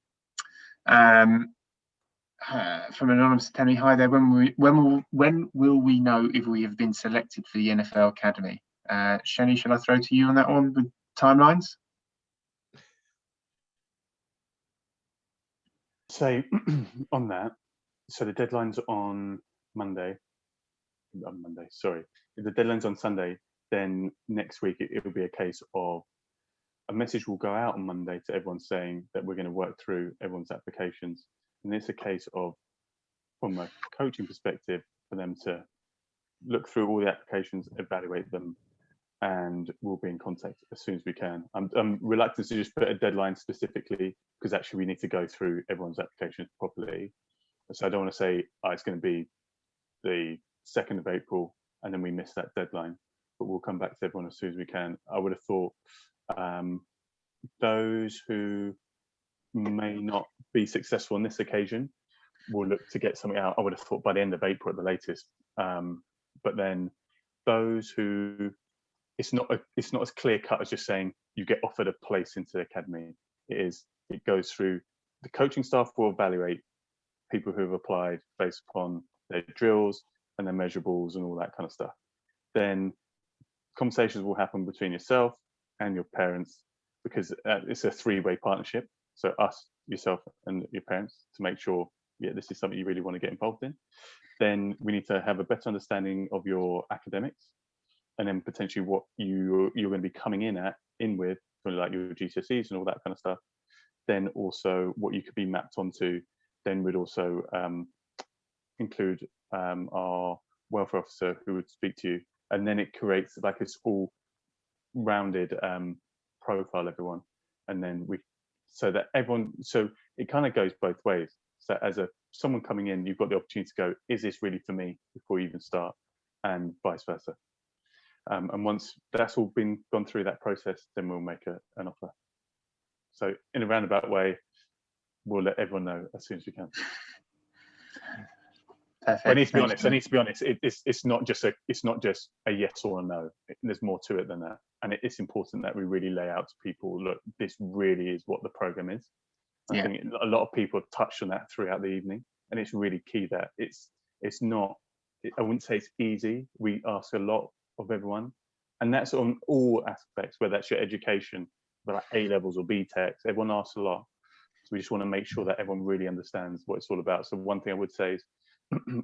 From Anonymous, tell me, hi there. When will we know if we have been selected for the NFL Academy? Shani, shall I throw to you on that one with timelines? So on that, so the deadline's on Monday. Sorry. If the deadline's on Sunday, then next week it will be a case of a message will go out on Monday to everyone saying that we're going to work through everyone's applications. And it's a case of, from a coaching perspective, for them to look through all the applications, evaluate them, and we'll be in contact as soon as we can. I'm reluctant to just put a deadline specifically, because actually we need to go through everyone's applications properly. So I don't want to say, oh, it's going to be the 2nd of April and then we miss that deadline, but we'll come back to everyone as soon as we can. I would have thought those who may not be successful on this occasion will look to get something out, I would have thought, by the end of April at the latest. But then those who, it's not as clear cut as just saying you get offered a place into the academy. It goes through, the coaching staff will evaluate people who have applied based upon their drills and their measurables and all that kind of stuff. Then conversations will happen between yourself and your parents, because it's a 3-way partnership. So us, yourself, and your parents, to make sure, yeah, this is something you really want to get involved in. Then we need to have a better understanding of your academics, and then potentially what you're going to be coming in with, like your GCSEs and all that kind of stuff. Then also what you could be mapped onto. Then we'd also include our welfare officer who would speak to you, and then it creates like this all rounded profile, everyone, and then so that everyone, so it kind of goes both ways. So as someone coming in, you've got the opportunity to go, is this really for me, before you even start, and vice versa. And once that's all been gone through that process, then we'll make an offer. So in a roundabout way, we'll let everyone know as soon as we can. Perfect. I need to be honest. It's not just a yes or a no. There's more to it than that, and it's important that we really lay out to people, look, this really is what the program is. I think a lot of people touched on that throughout the evening, and it's really key that it's not. I wouldn't say it's easy. We ask a lot of everyone, and that's on all aspects, whether that's your education, like A levels or Btecs. Everyone asks a lot, so we just want to make sure that everyone really understands what it's all about. So one thing I would say is,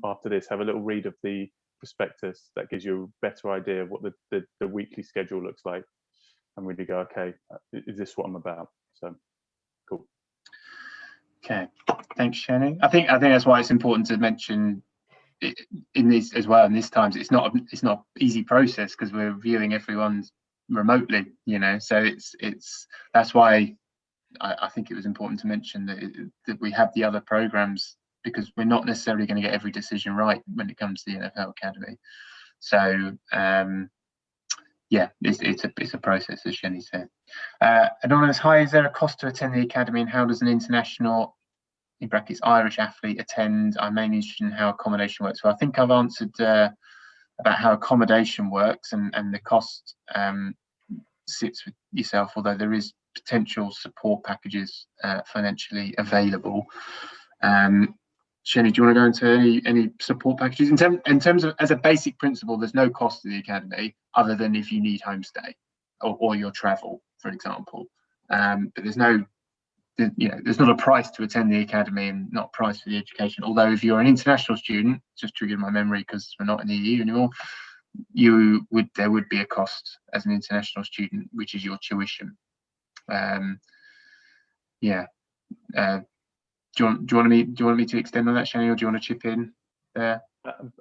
after this, have a little read of the prospectus. That gives you a better idea of what the weekly schedule looks like, and really go, okay, is this what I'm about? So cool. Okay, thanks, Shani. I think that's why it's important to mention in this as well. In these times, it's not an easy process, because we're viewing everyone's remotely, so it's that's why I think it was important to mention that we have the other programs, because we're not necessarily going to get every decision right when it comes to the NFL Academy. So yeah, it's a process, as Shani said. Anonymous, hi, is there a cost to attend the academy, and how does an international, in brackets, Irish athlete attend? I'm mainly interested in how accommodation works. So I think I've answered about how accommodation works, and the cost sits with yourself, although there is potential support packages financially available. Shani, do you want to go into any support packages in terms of, as a basic principle, there's no cost to the academy other than if you need homestay or your travel, for example. But there's no, there's not a price to attend the academy and not a price for the education. Although if you're an international student, just triggered my memory because we're not in the EU anymore, there would be a cost as an international student, which is your tuition. Do you want me to extend on that, Shani, or do you want to chip in there?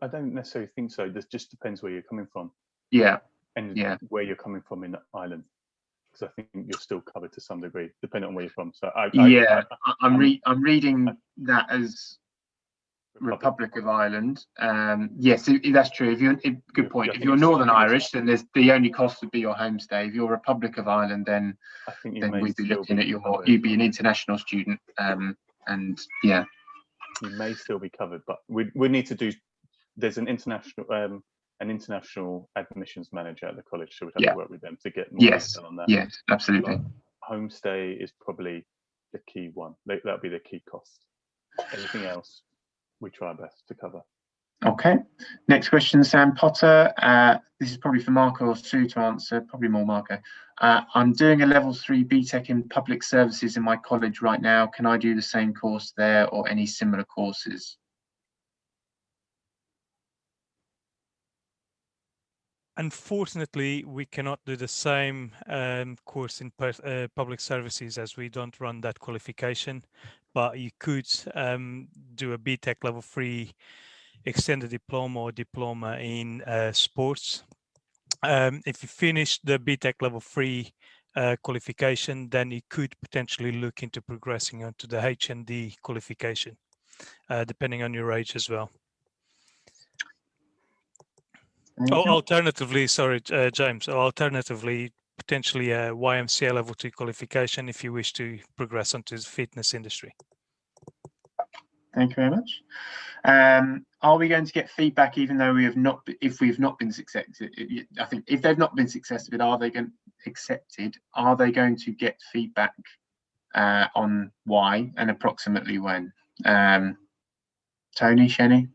I don't necessarily think so. This just depends where you're coming from. Yeah. And where you're coming from in Ireland, because I think you're still covered to some degree, depending on where you're from. So I'm reading that as Republic of Ireland. Yes, that's true. Good point. If you're Northern Irish, then the only cost would be your homestay. If you're Republic of Ireland, then we'd be looking at you'd be an international student. And yeah, you may still be covered, but we need to do. There's an international admissions manager at the college, so we'd have to work with them to get more detail on that. Yes, absolutely. But homestay is probably the key one. That'll be the key cost. Anything else, we try our best to cover. Okay. Next question, Sam Potter. This is probably for Marco or Sue to answer. Probably more Marco. I'm doing a level 3 Btec in public services in my college right now. Can I do the same course there or any similar courses? Unfortunately, we cannot do the same course in public services as we don't run that qualification, but you could do a Btec level 3 extended diploma or diploma in sports. If you finish the Btec level 3 qualification, then you could potentially look into progressing onto the HND qualification, depending on your age as well. Alternatively, sorry, James, or alternatively, potentially a YMCA level 2 qualification if you wish to progress onto the fitness industry. Thank you very much. Are we going to get feedback even though we have not, if we've not been accepted? I think if they've not been accepted, are they going to get feedback on why and approximately when? Tony, Shani?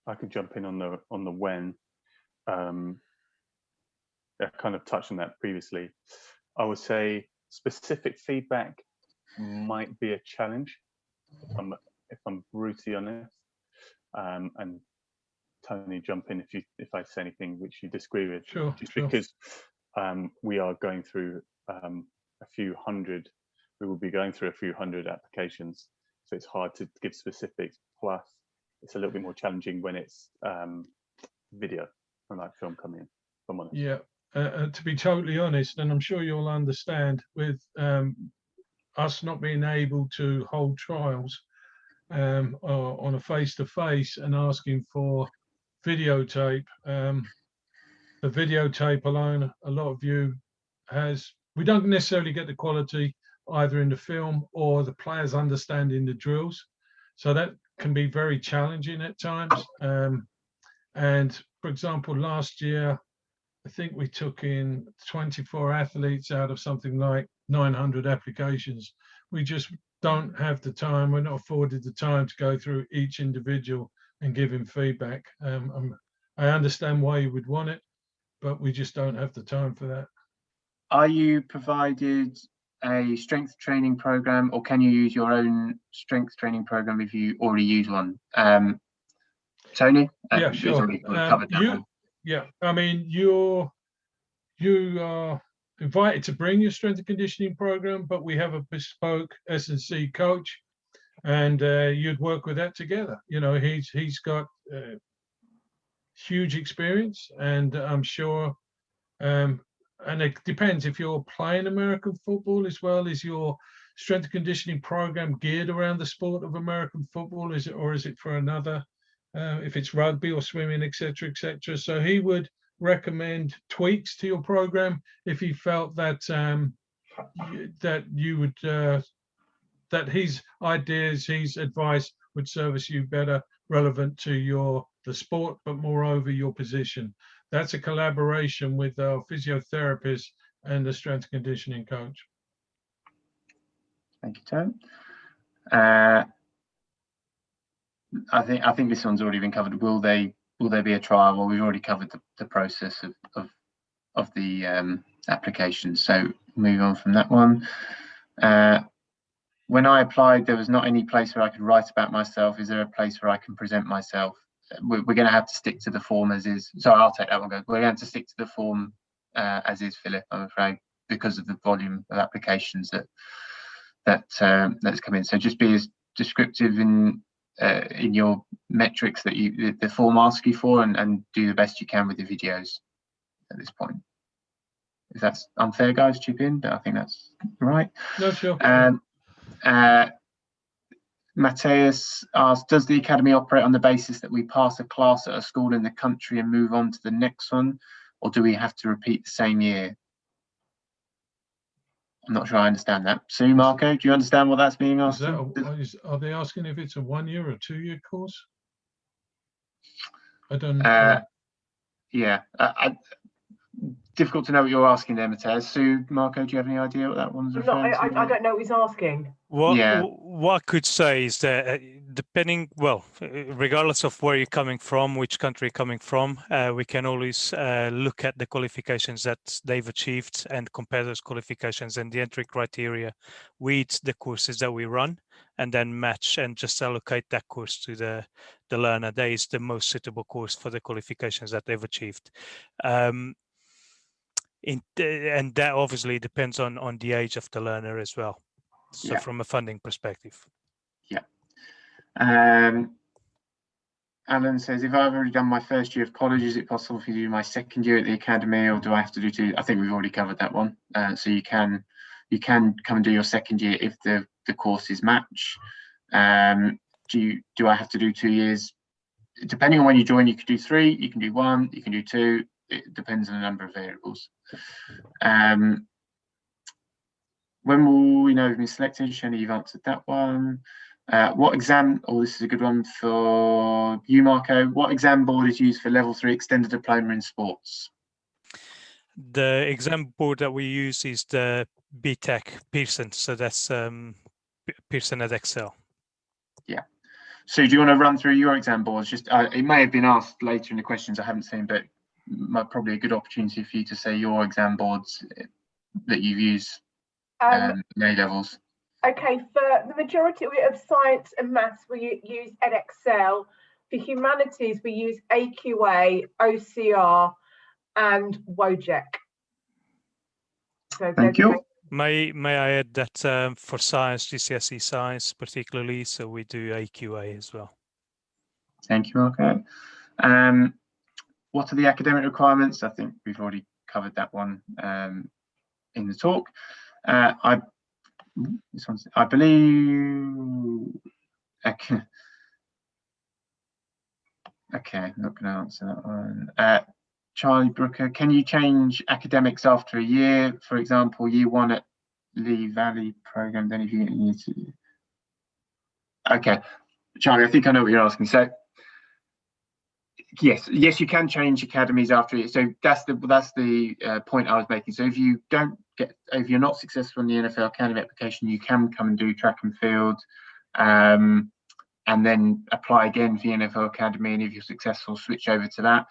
I could jump in on the when. I kind of touched on that previously. I would say specific feedback might be a challenge if I'm brutally honest. And Tony, jump in if I say anything which you disagree with. Sure. Because we are going through a few hundred. We will be going through a few hundred applications, so it's hard to give specifics. Plus, it's a little bit more challenging when it's video and like film coming in. If I'm honest. Yeah, to be totally honest, and I'm sure you'll understand, with us not being able to hold trials on a face-to-face and asking for videotape, the videotape alone, a lot of you we don't necessarily get the quality either in the film or the players understanding the drills. So that can be very challenging at times. And for example, last year, I think we took in 24 athletes out of something like 900 applications. We just don't have the time. We're not afforded the time to go through each individual and give him feedback. I understand why you would want it, but we just don't have the time for that. Are you provided a strength training program, or can you use your own strength training program if you already use one? Tony? Yeah, sure. Yeah, I mean, you are invited to bring your strength and conditioning program, but we have a bespoke S&C coach, and you'd work with that together. You know, he's got huge experience, and I'm sure, and it depends if you're playing American football as well. Is your strength and conditioning program geared around the sport of American football? Is it for another? If it's rugby or swimming, etc., etc. So he would recommend tweaks to your program if he felt that that his ideas, his advice would service you better, relevant to the sport, but moreover your position. That's a collaboration with our physiotherapist and the strength and conditioning coach. Thank you, Tom. I think this one's already been covered. Will there be a trial? Well, we've already covered the process of the application. So move on from that one. When I applied, there was not any place where I could write about myself. Is there a place where I can present myself? We're going to have to stick to the form as is. Sorry, I'll take that one. We're going to stick to the form as is, Philip, I'm afraid, because of the volume of applications that's come in. So just be as descriptive in your metrics that the form asks you for, and do the best you can with the videos at this point. If that's unfair, guys, chip in, but I think that's right. No, sure. Matthias asks, does the academy operate on the basis that we pass a class at a school in the country and move on to the next one, or do we have to repeat the same year? I'm not sure I understand that. Sue, Marco, do you understand what that's being asked? Are they asking if it's a 1 year or 2 year course? I don't know. Yeah, difficult to know what you're asking there, Matthias. Sue, Marco, do you have any idea what that one's referring to? I don't know what he's asking. What I could say is that depending, well, regardless of where you're coming from, which country you're coming from, we can always look at the qualifications that they've achieved and compare those qualifications and the entry criteria with the courses that we run, and then match and just allocate that course to the learner. That is the most suitable course for the qualifications that they've achieved. And that obviously depends on the age of the learner as well. So from a funding perspective. Yeah. Alan says, if I've already done my first year of college, is it possible for you to do my second year at the academy, or do I have to do two? I think we've already covered that one. So you can come and do your second year if the courses match. Do I have to do 2 years? Depending on when you join, you can do 3, you can do 1, you can do 2. It depends on a number of variables. When will we know we've been selected? Shani, you've answered that one. What exam, this is a good one for you, Marco. What exam board is used for level 3 extended diploma in sports? The exam board that we use is the Btec Pearson. So that's Pearson at Excel. Yeah. So do you want to run through your exam boards? Just it may have been asked later in the questions I haven't seen, but probably a good opportunity for you to say your exam boards that you've used. A levels. Okay, for the majority of science and maths, we use Edexcel. For humanities, we use AQA, OCR, and Wojek. So thank you. May I add that for science, GCSE science particularly, so we do AQA as well. Thank you, Marco. What are the academic requirements? I think we've already covered that one in the talk. I believe. Okay, I'm not going to answer that one. Charlie Brooker, can you change academics after a year? For example, year 1 at Lee Valley program, then if you need to. Okay, Charlie, I think I know what you're asking. So yes, you can change academies after it. So that's the point I was making. So if you're not successful in the NFL Academy application, you can come and do track and field, and then apply again for the NFL Academy. And if you're successful, switch over to that,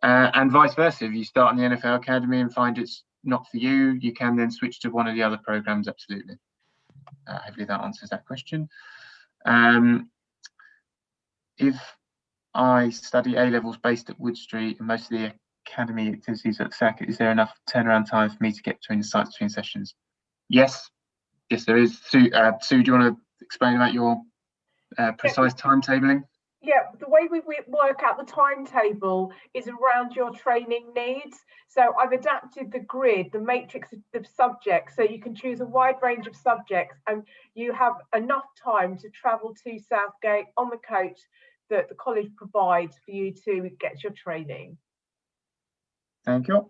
and vice versa. If you start in the NFL Academy and find it's not for you, you can then switch to one of the other programs. Absolutely. Hopefully that answers that question. If I study A-levels based at Wood Street and most of the academy activities at SAC, is there enough turnaround time for me to get between the sites between sessions? Yes, there is. Sue, do you want to explain about your precise timetabling? Yeah, the way we work out the timetable is around your training needs. So I've adapted the grid, the matrix of the subjects, so you can choose a wide range of subjects and you have enough time to travel to Southgate on the coach that the college provides for you to get your training. Thank you.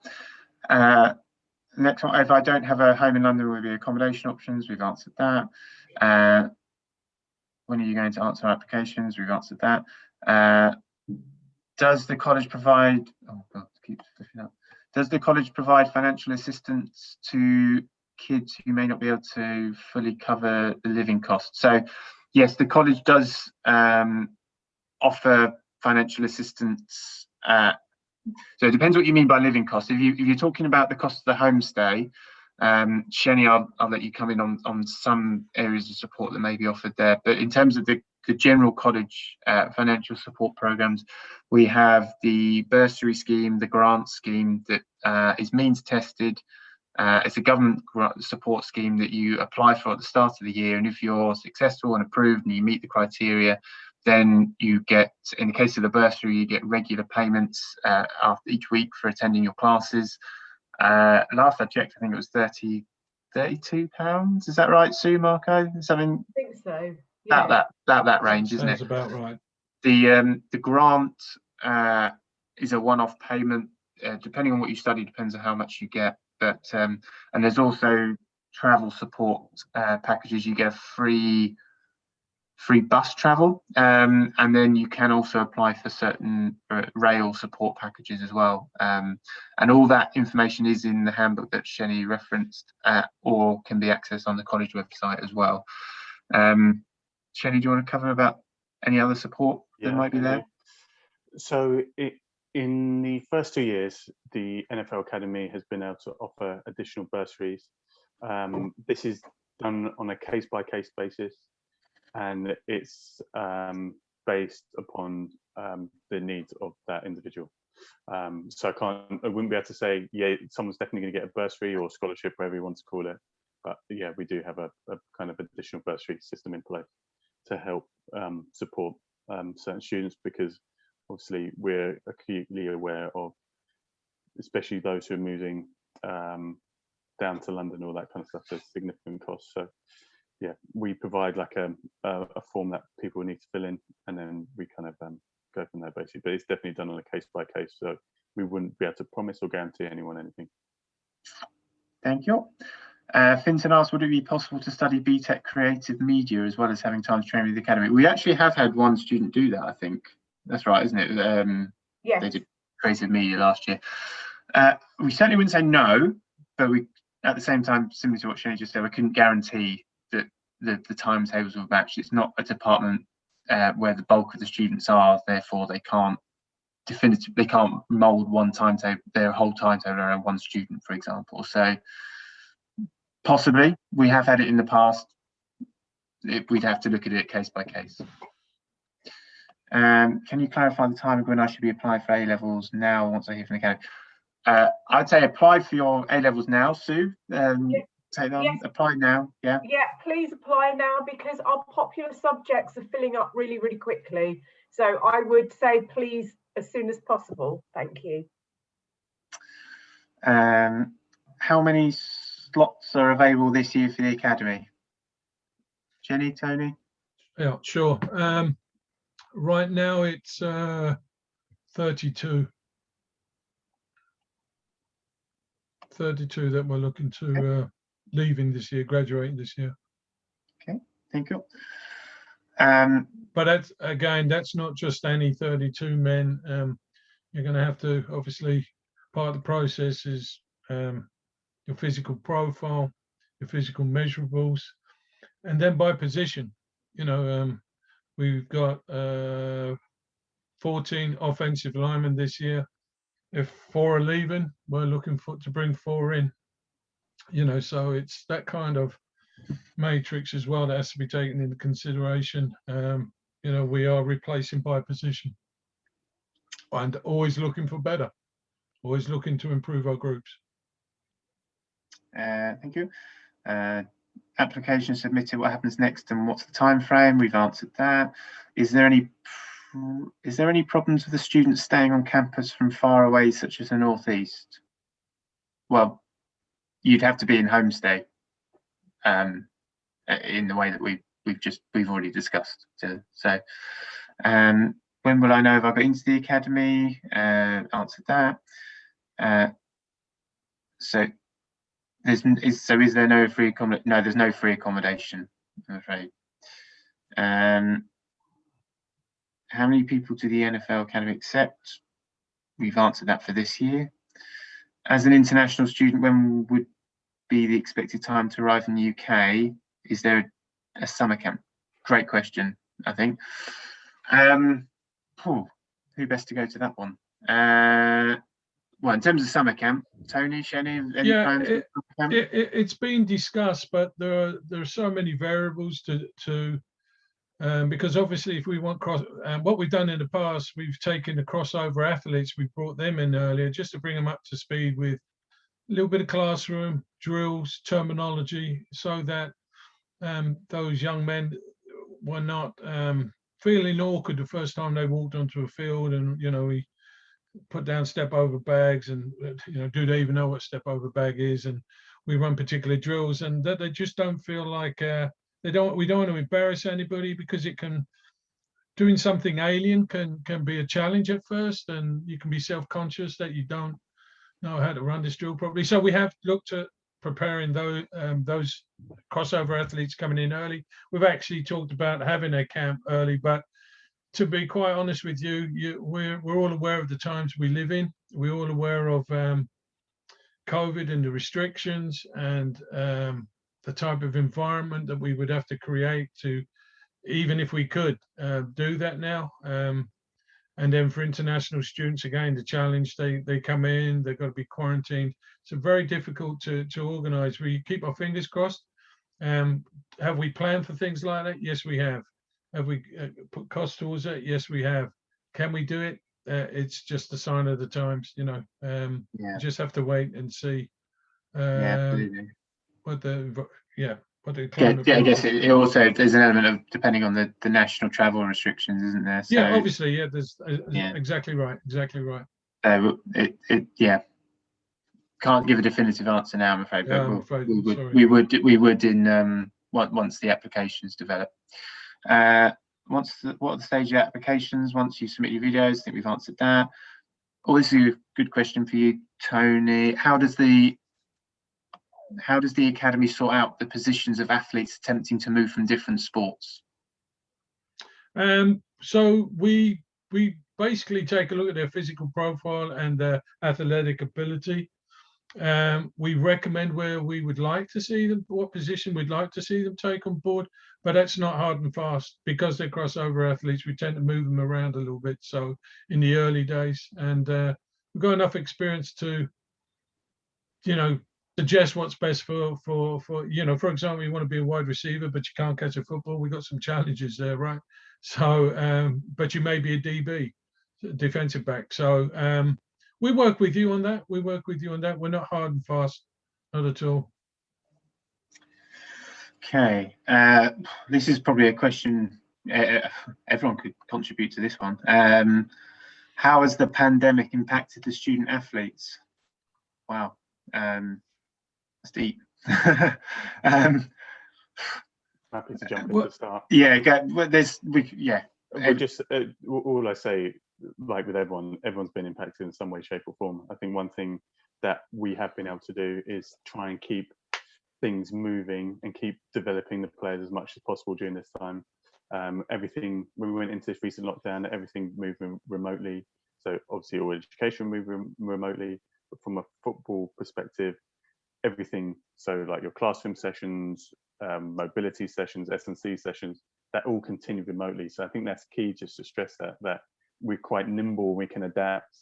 Next one, if I don't have a home in London, will be accommodation options. We've answered that. When are you going to answer applications? We've answered that. Does the college provide? Oh God, keeps flipping up. Does the college provide financial assistance to kids who may not be able to fully cover the living costs. So yes, the college does offer financial assistance. So it depends what you mean by living costs. If you're talking about the cost of the homestay, Sheni, I'll let you come in on some areas of support that may be offered there. But in terms of the general college financial support programs, we have the bursary scheme, the grant scheme that is means tested. It's a government support scheme that you apply for at the start of the year, and if you're successful and approved and you meet the criteria, then you get, in the case of the bursary, you get regular payments after each week for attending your classes. Last I checked, I think it was £32. Is that right, Sue, Marco? Something? I think so. Yeah. About that range, isn't it? Sounds about right. The grant is a one-off payment. Depending on what you study, depends on how much you get. But and there's also travel support packages. You get free bus travel, and then you can also apply for certain rail support packages as well. And all that information is in the handbook that Sheni referenced, or can be accessed on the college website as well. Sheni, do you want to cover about any other support that might be there? So in the first 2 years, the NFL Academy has been able to offer additional bursaries. This is done on a case-by-case basis, and it's based upon the needs of that individual. So I wouldn't be able to say, yeah, someone's definitely going to get a bursary or scholarship, whatever you want to call it. But yeah, we do have a kind of additional bursary system in place to help support certain students, because obviously we're acutely aware of, especially those who are moving down to London, all that kind of stuff, there's significant costs. So yeah, we provide like a form that people need to fill in, and then we kind of go from there basically. But it's definitely done on a case by case, so we wouldn't be able to promise or guarantee anyone anything. Thank you. Finton asked, would it be possible to study Btec creative media as well as having time to train with the academy? We actually have had one student do that, I think. That's right, isn't it? Yes. They did creative media last year. We certainly wouldn't say no, but we, at the same time, similar to what Shani just said, we couldn't guarantee that the timetables will match. It's not a department where the bulk of the students are, therefore they can't mould one timetable, their whole timetable around one student, for example. So possibly, we have had it in the past. We'd have to look at it case by case. Can you clarify the timing when I should be applying for A-levels now once I hear from the academy? I'd say apply for your A-levels now, Sue. Take them, yes. Apply now, yeah? Yeah, please apply now, because our popular subjects are filling up really, really quickly. So I would say please as soon as possible. Thank you. How many slots are available this year for the academy? Jenny, Tony? Yeah, sure. Right now it's 32 that we're looking to leaving this year, graduating this year. Okay, thank you. But that's not just any 32 men. You're going to have to, obviously, part of the process is your physical profile, your physical measurables, and then by position. You know, we've got 14 offensive linemen this year. If 4 are leaving, we're looking to bring 4 in. You know, so it's that kind of matrix as well that has to be taken into consideration. You know, we are replacing by position and always looking for better, always looking to improve our groups. Thank you. Application submitted, what happens next and what's the time frame? We've answered that. Is there any problems with the students staying on campus from far away, such as the northeast? Well, you'd have to be in homestay in the way that we've already discussed. So when will I know if I got into the academy? Answered that. So is there no free accommodation? No, there's no free accommodation, I'm afraid. How many people do the NFL Academy accept? We've answered that for this year. As an international student, when would be the expected time to arrive in the UK? Is there a summer camp? Great question, I think. Who best to go to that one? Well, in terms of summer camp, Tony, Shani, any plans for summer camp? It's been discussed, but there are so many variables to because obviously if we want what we've done in the past, we've taken the crossover athletes, we brought them in earlier just to bring them up to speed with a little bit of classroom, drills, terminology, so that those young men were not feeling awkward the first time they walked onto a field, and we put down step over bags, and do they even know what step over bag is, and we run particular drills, and that they just don't feel like we don't want to embarrass anybody, because doing something alien can be a challenge at first, and you can be self-conscious that you don't know how to run this drill properly. So we have looked at preparing those crossover athletes coming in early. We've actually talked about having a camp early, but to be quite honest with you, we're all aware of the times we live in. We're all aware of COVID and the restrictions, and the type of environment that we would have to create to, even if we could do that now. And then for international students, again, the challenge, they come in, they've got to be quarantined. So very difficult to organize. We keep our fingers crossed. Have we planned for things like that? Yes, we have. Have we put cost towards it? Yes, we have. Can we do it? It's just a sign of the times, You just have to wait and see what the climate. I guess it also, there's an element of depending on the national travel restrictions, isn't there? So, yeah, obviously, yeah. There's exactly right. Can't give a definitive answer now, I'm afraid. But I'm afraid, we would in once the applications develop. What are the stage of applications once you submit your videos? I think we've answered that. Obviously, a good question for you, Tony. How does the academy sort out the positions of athletes attempting to move from different sports? So we basically take a look at their physical profile and their athletic ability. We recommend where we would like to see them, what position we'd like to see them take on board, but that's not hard and fast. Because they're crossover athletes, we tend to move them around a little bit. So in the early days, and we've got enough experience to, suggest what's best for for example, you want to be a wide receiver, but you can't catch a football. We've got some challenges there, right? So, but you may be a DB, defensive back. So we work with you on that. We're not hard and fast, not at all. Okay, this is probably a question everyone could contribute to this one. How has the pandemic impacted the student athletes? Wow, that's deep. Happy to jump in to start. Yeah, all I say, like with everyone's been impacted in some way, shape or form. I think one thing that we have been able to do is try and keep things moving and keep developing the players as much as possible during this time. Everything, when we went into this recent lockdown, everything moved remotely. So obviously all education moved remotely, but from a football perspective, everything, so like your classroom sessions, mobility sessions, S&C sessions, that all continue remotely. So I think that's key, just to stress that we're quite nimble, we can adapt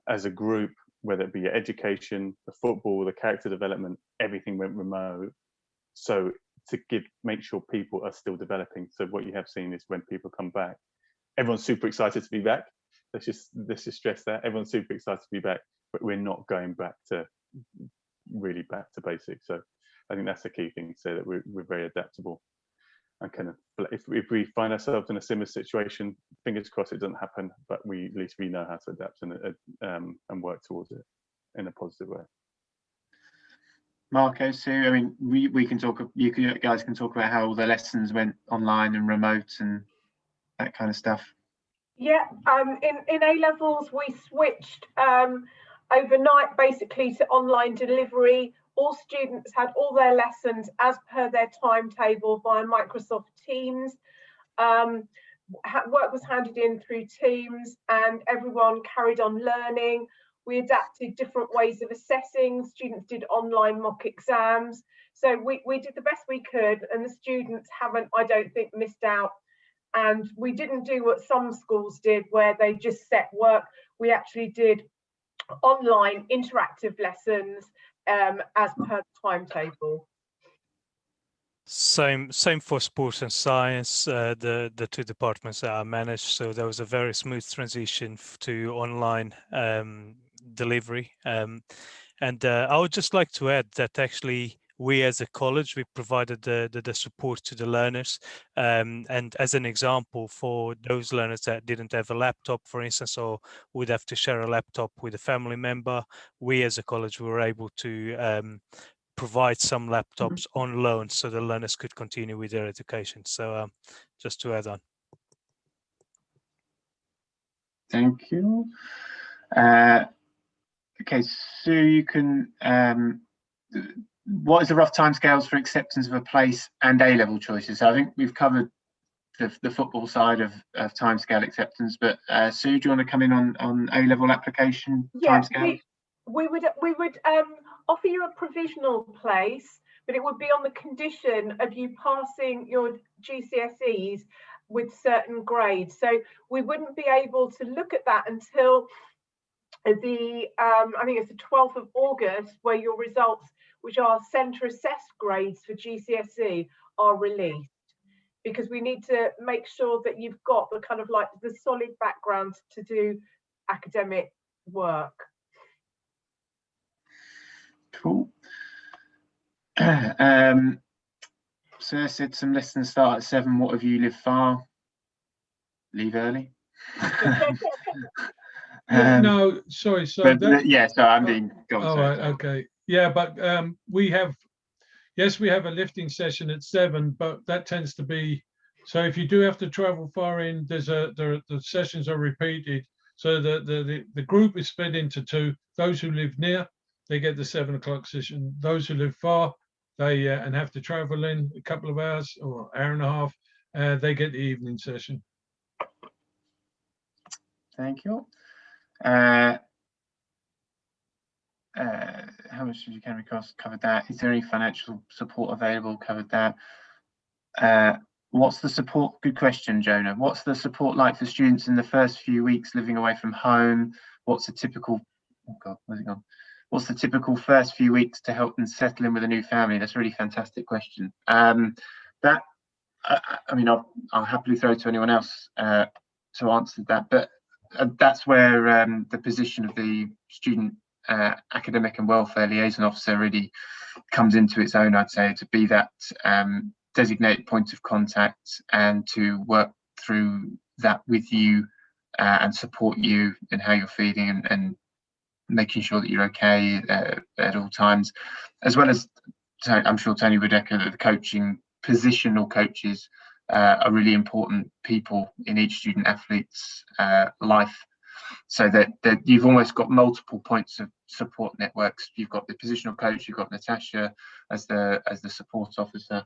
as a group, whether it be your education, the football, the character development, everything went remote. So to make sure people are still developing. So what you have seen is when people come back, everyone's super excited to be back. Let's just stress that everyone's super excited to be back, but we're not going back to basics. So I think that's the key thing, so that we're very adaptable, and kind of, if we find ourselves in a similar situation, fingers crossed it doesn't happen, but at least we know how to adapt and work towards it in a positive way. Marco, Sue, I mean, we can talk, you guys can talk about how all the lessons went online and remote and that kind of stuff. Yeah, in A levels we switched overnight basically to online delivery. All students had all their lessons as per their timetable via Microsoft Teams. Work was handed in through Teams, and everyone carried on learning. We adapted different ways of assessing. Students did online mock exams. So we did the best we could, and the students haven't, I don't think, missed out. And we didn't do what some schools did, where they just set work. We actually did online interactive lessons as per the timetable. Same for sports and science, the two departments that I managed. So there was a very smooth transition to online delivery. And I would just like to add that actually we as a college, we provided the support to the learners. And as an example, for those learners that didn't have a laptop, for instance, or would have to share a laptop with a family member, we as a college were able to provide some laptops on loan so the learners could continue with their education. So just to add on. Thank you. Okay, so you can, what is the rough timescales for acceptance of a place and A-level choices? So I think we've covered the football side of timescale acceptance, but Sue, do you want to come in on A-level application timescales? We would offer you a provisional place, but it would be on the condition of you passing your GCSEs with certain grades. So we wouldn't be able to look at that until the I think it's the 12th of August, where your results, which are centre assessed grades for GCSE, are released, because we need to make sure that you've got the kind of like the solid background to do academic work. Cool. So I said some lessons start at 7. What if you live far? Leave early. No, sorry. So but yeah, so I'm being. All right. Okay. Yeah, but we have a lifting session at 7, but that tends to be. So if you do have to travel far in, the sessions are repeated. So the group is split into 2. Those who live near, they get the 7 o'clock session. Those who live far, they and have to travel in a couple of hours or hour and a half, they get the evening session. Thank you. How much did you carry costs? Covered that. Is there any financial support available? Covered that. What's the support? Good question, Jonah. What's the support like for students in the first few weeks living away from home? What's a typical? Oh God, where's it gone? What's the typical first few weeks to help them settle in with a new family? That's a really fantastic question. I mean, I'll happily throw to anyone else to answer that, but that's where the position of the student academic and welfare liaison officer really comes into its own, I'd say, to be that designated point of contact and to work through that with you and support you and how you're feeling and making sure that you're okay at all times, as well as, I'm sure Tony would echo that the coaching, positional coaches are really important people in each student athlete's life, so that you've almost got multiple points of support networks. You've got the positional coach, you've got Natasha as the support officer,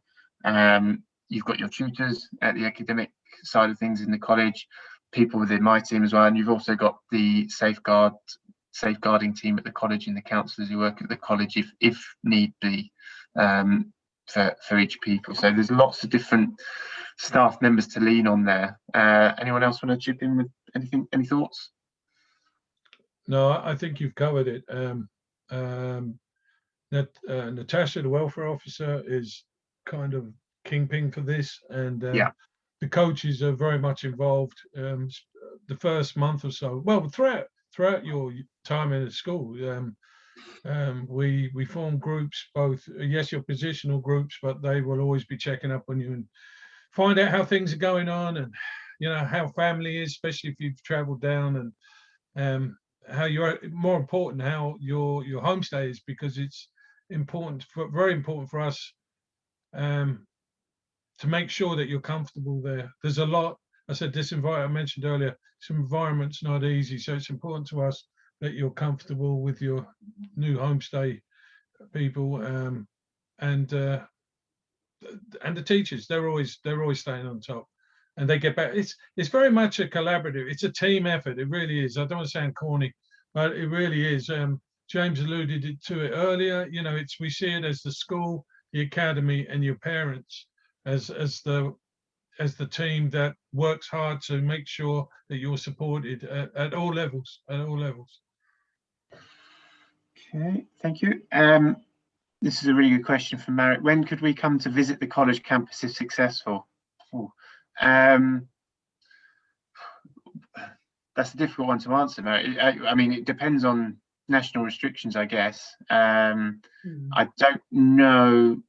you've got your tutors at the academic side of things in the college, people within my team as well, and you've also got the safeguarding team at the college and the counsellors who work at the college if need be, for each people. So there's lots of different staff members to lean on there. Anyone else want to chip in with anything? Any thoughts? No, I think you've covered it. Natasha, the welfare officer, is kind of kingpin for this, and the coaches are very much involved. The first month or so, well, throughout your time in the school, we form groups, both, yes, your positional groups, but they will always be checking up on you and find out how things are going on, and how family is, especially if you've traveled down, and how you're, more important, how your homestay is, because it's very important for us to make sure that you're comfortable there. There's a lot, I said, this environment, I mentioned earlier, some environment's not easy, so it's important to us that you're comfortable with your new homestay people, and the teachers. They're always staying on top, and they get back. It's very much a collaborative. It's a team effort. It really is. I don't want to sound corny, but it really is. James alluded to it earlier. You know, we see it as the school, the academy, and your parents as the team that works hard to make sure that you're supported at all levels. Okay, thank you. This is a really good question from Marek. When could we come to visit the college campus if successful? That's a difficult one to answer, Marek. I mean, it depends on national restrictions, I guess. I don't know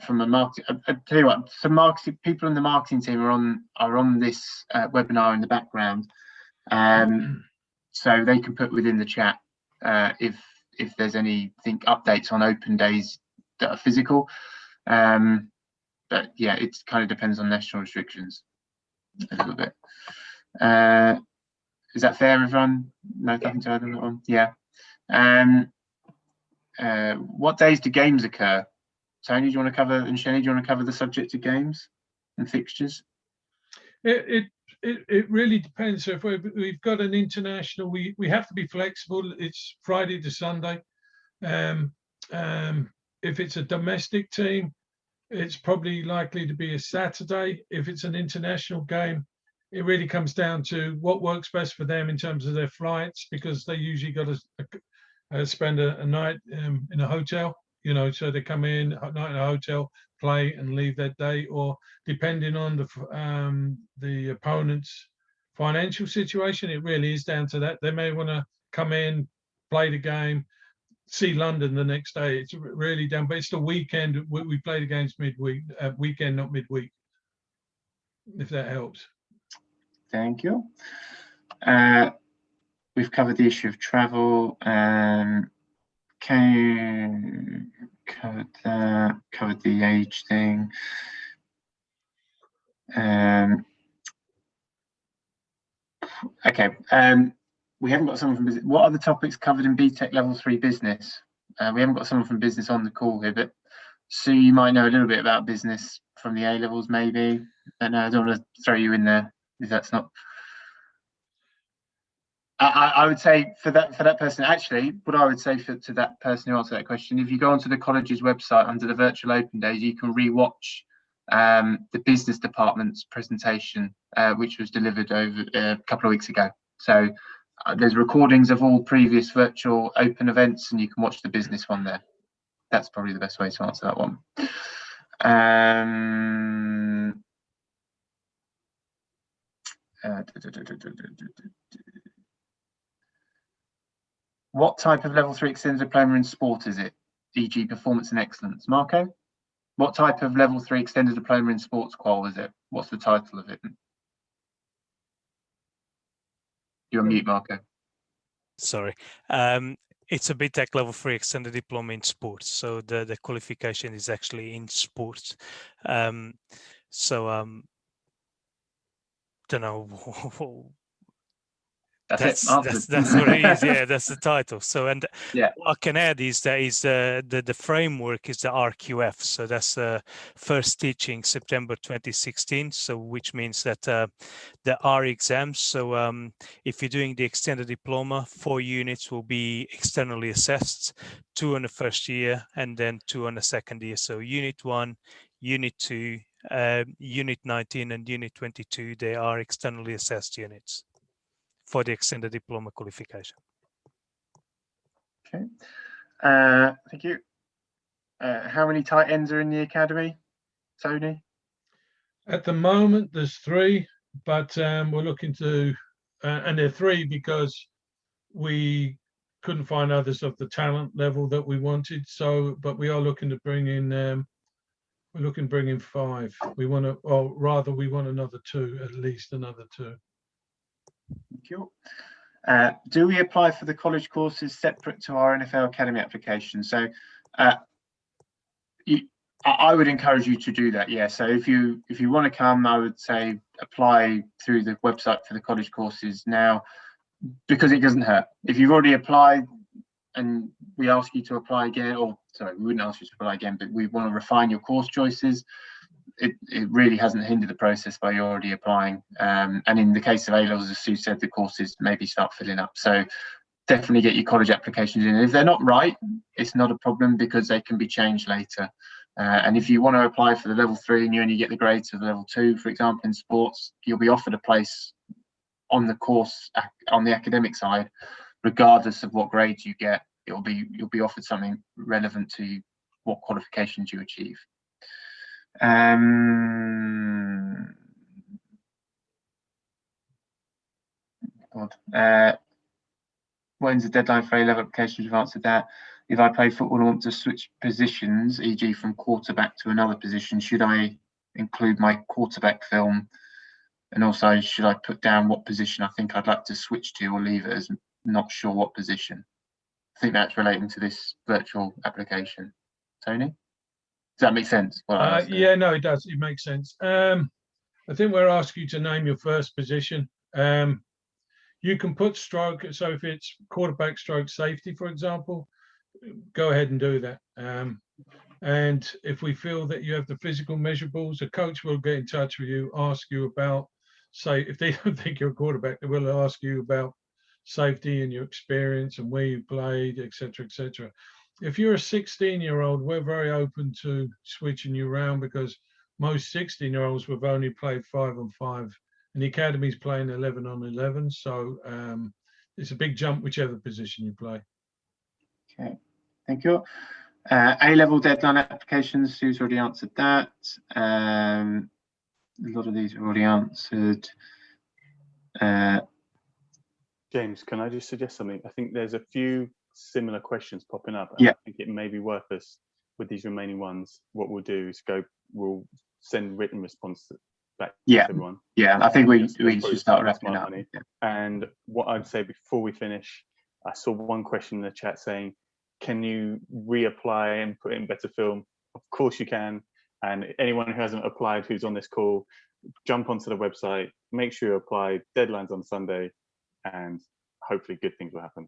from a marketing. I'll tell you what, some marketing people in the marketing team are on this webinar in the background, so they can put within the chat if there's anything updates on open days that are physical. But yeah, it kind of depends on national restrictions a little bit. Is that fair, everyone? Nothing to add on that one? Yeah. What days do games occur? Tony, do you want to cover, and Shani, do you want to cover the subject of games and fixtures? It really depends. So if we've got an international, we have to be flexible. It's Friday to Sunday. If it's a domestic team, it's probably likely to be a Saturday. If it's an international game, it really comes down to what works best for them in terms of their flights, because they usually got to spend a night in a hotel, you know, so they come in a night in a hotel, play and leave that day, or depending on the opponent's financial situation, it really is down to that. They may want to come in, play the game, see London the next day. It's really down, but it's the weekend. We play the games midweek, weekend, not midweek, if that helps. Thank you. We've covered the issue of travel. Covered that. Covered the age thing. Okay. We haven't got someone from business. What are the topics covered in Btec Level 3 Business? We haven't got someone from business on the call here, but Sue, you might know a little bit about business from the A levels, maybe. And I don't want to throw you in there if that's not. I would say for that person, actually, what I would say to that person who answered that question, if you go onto the college's website under the virtual open days, you can rewatch the business department's presentation, which was delivered over a couple of weeks ago. So there's recordings of all previous virtual open events, and you can watch the business one there. That's probably the best way to answer that one. What type of level 3 extended diploma in sport is it? E.g. performance and excellence. Marco? What type of level 3 extended diploma in sports qual is it? What's the title of it? You're on mute, Marco. Sorry. It's a Btec level 3 extended diploma in sports. So the qualification is actually in sports. Don't know. That's what it is. Yeah, that's the title. So, and yeah, what I can add is that the framework is the RQF. So that's first teaching September 2016. So which means that there are exams. So if you're doing the extended diploma, 4 units will be externally assessed, 2 on the first year and then 2 on the second year. So unit 1, unit 2, unit 19 and unit 22, they are externally assessed units for the extended diploma qualification. Okay, thank you. How many tight ends are in the academy, Tony? At the moment, there's 3, but we're looking to, and they're 3 because we couldn't find others of the talent level that we wanted. So, but we are looking to bring in, we're looking to bring in 5. We want to, or rather, we want another 2, at least another 2. Thank you. Do we apply for the college courses separate to our NFL Academy application? So I would encourage you to do that. Yeah. So if you want to come, I would say apply through the website for the college courses now, because it doesn't hurt. If you've already applied and we ask you to apply again, or sorry, we wouldn't ask you to apply again, but we want to refine your course choices, it really hasn't hindered the process by you already applying. And in the case of A-levels, as Sue said, the courses maybe start filling up. So definitely get your college applications in. If they're not right, it's not a problem because they can be changed later. And if you want to apply for the level 3 and you only get the grades of level 2, for example, in sports, you'll be offered a place on the course on the academic side, regardless of what grades you get. You'll be offered something relevant to what qualifications you achieve. When's the deadline for A-level applications? You've answered that. If I play football and want to switch positions, e.g. from quarterback to another position, should I include my quarterback film? And also, should I put down what position I think I'd like to switch to, or leave it as not sure what position? I think that's relating to this virtual application. Tony, does that make sense? Yeah, no, it does. It makes sense. I think we're asking you to name your first position. You can put stroke, so if it's quarterback stroke safety, for example, go ahead and do that. And if we feel that you have the physical measurables, the coach will get in touch with you, ask you about, say, if they don't think you're a quarterback, they will ask you about safety and your experience and where you played, etc., etc. If you're a 16-year-old, we're very open to switching you around because most 16-year-olds have only played 5-on-5. And the academy's playing 11-on-11, so it's a big jump whichever position you play. Okay, thank you. A-level deadline applications, who's already answered that? A lot of these are already answered. James, can I just suggest something? I think there's a few similar questions popping up. Yeah. I think it may be worth us, with these remaining ones, what we'll do is we'll send written response back to everyone. Yeah, I think we should start wrapping up. Yeah. And what I'd say before we finish, I saw one question in the chat saying, can you reapply and put in better film? Of course you can. And anyone who hasn't applied who's on this call, jump onto the website, make sure you apply, deadline's on Sunday, and hopefully good things will happen.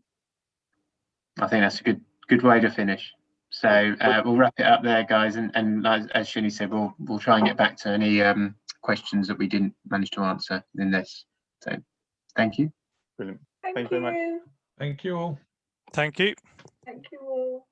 I think that's a good way to finish. So we'll wrap it up there, guys. And as Shani said, we'll try and get back to any questions that we didn't manage to answer in this. So thank you. Brilliant. Thank you very much. Thank you all. Thank you. Thank you all.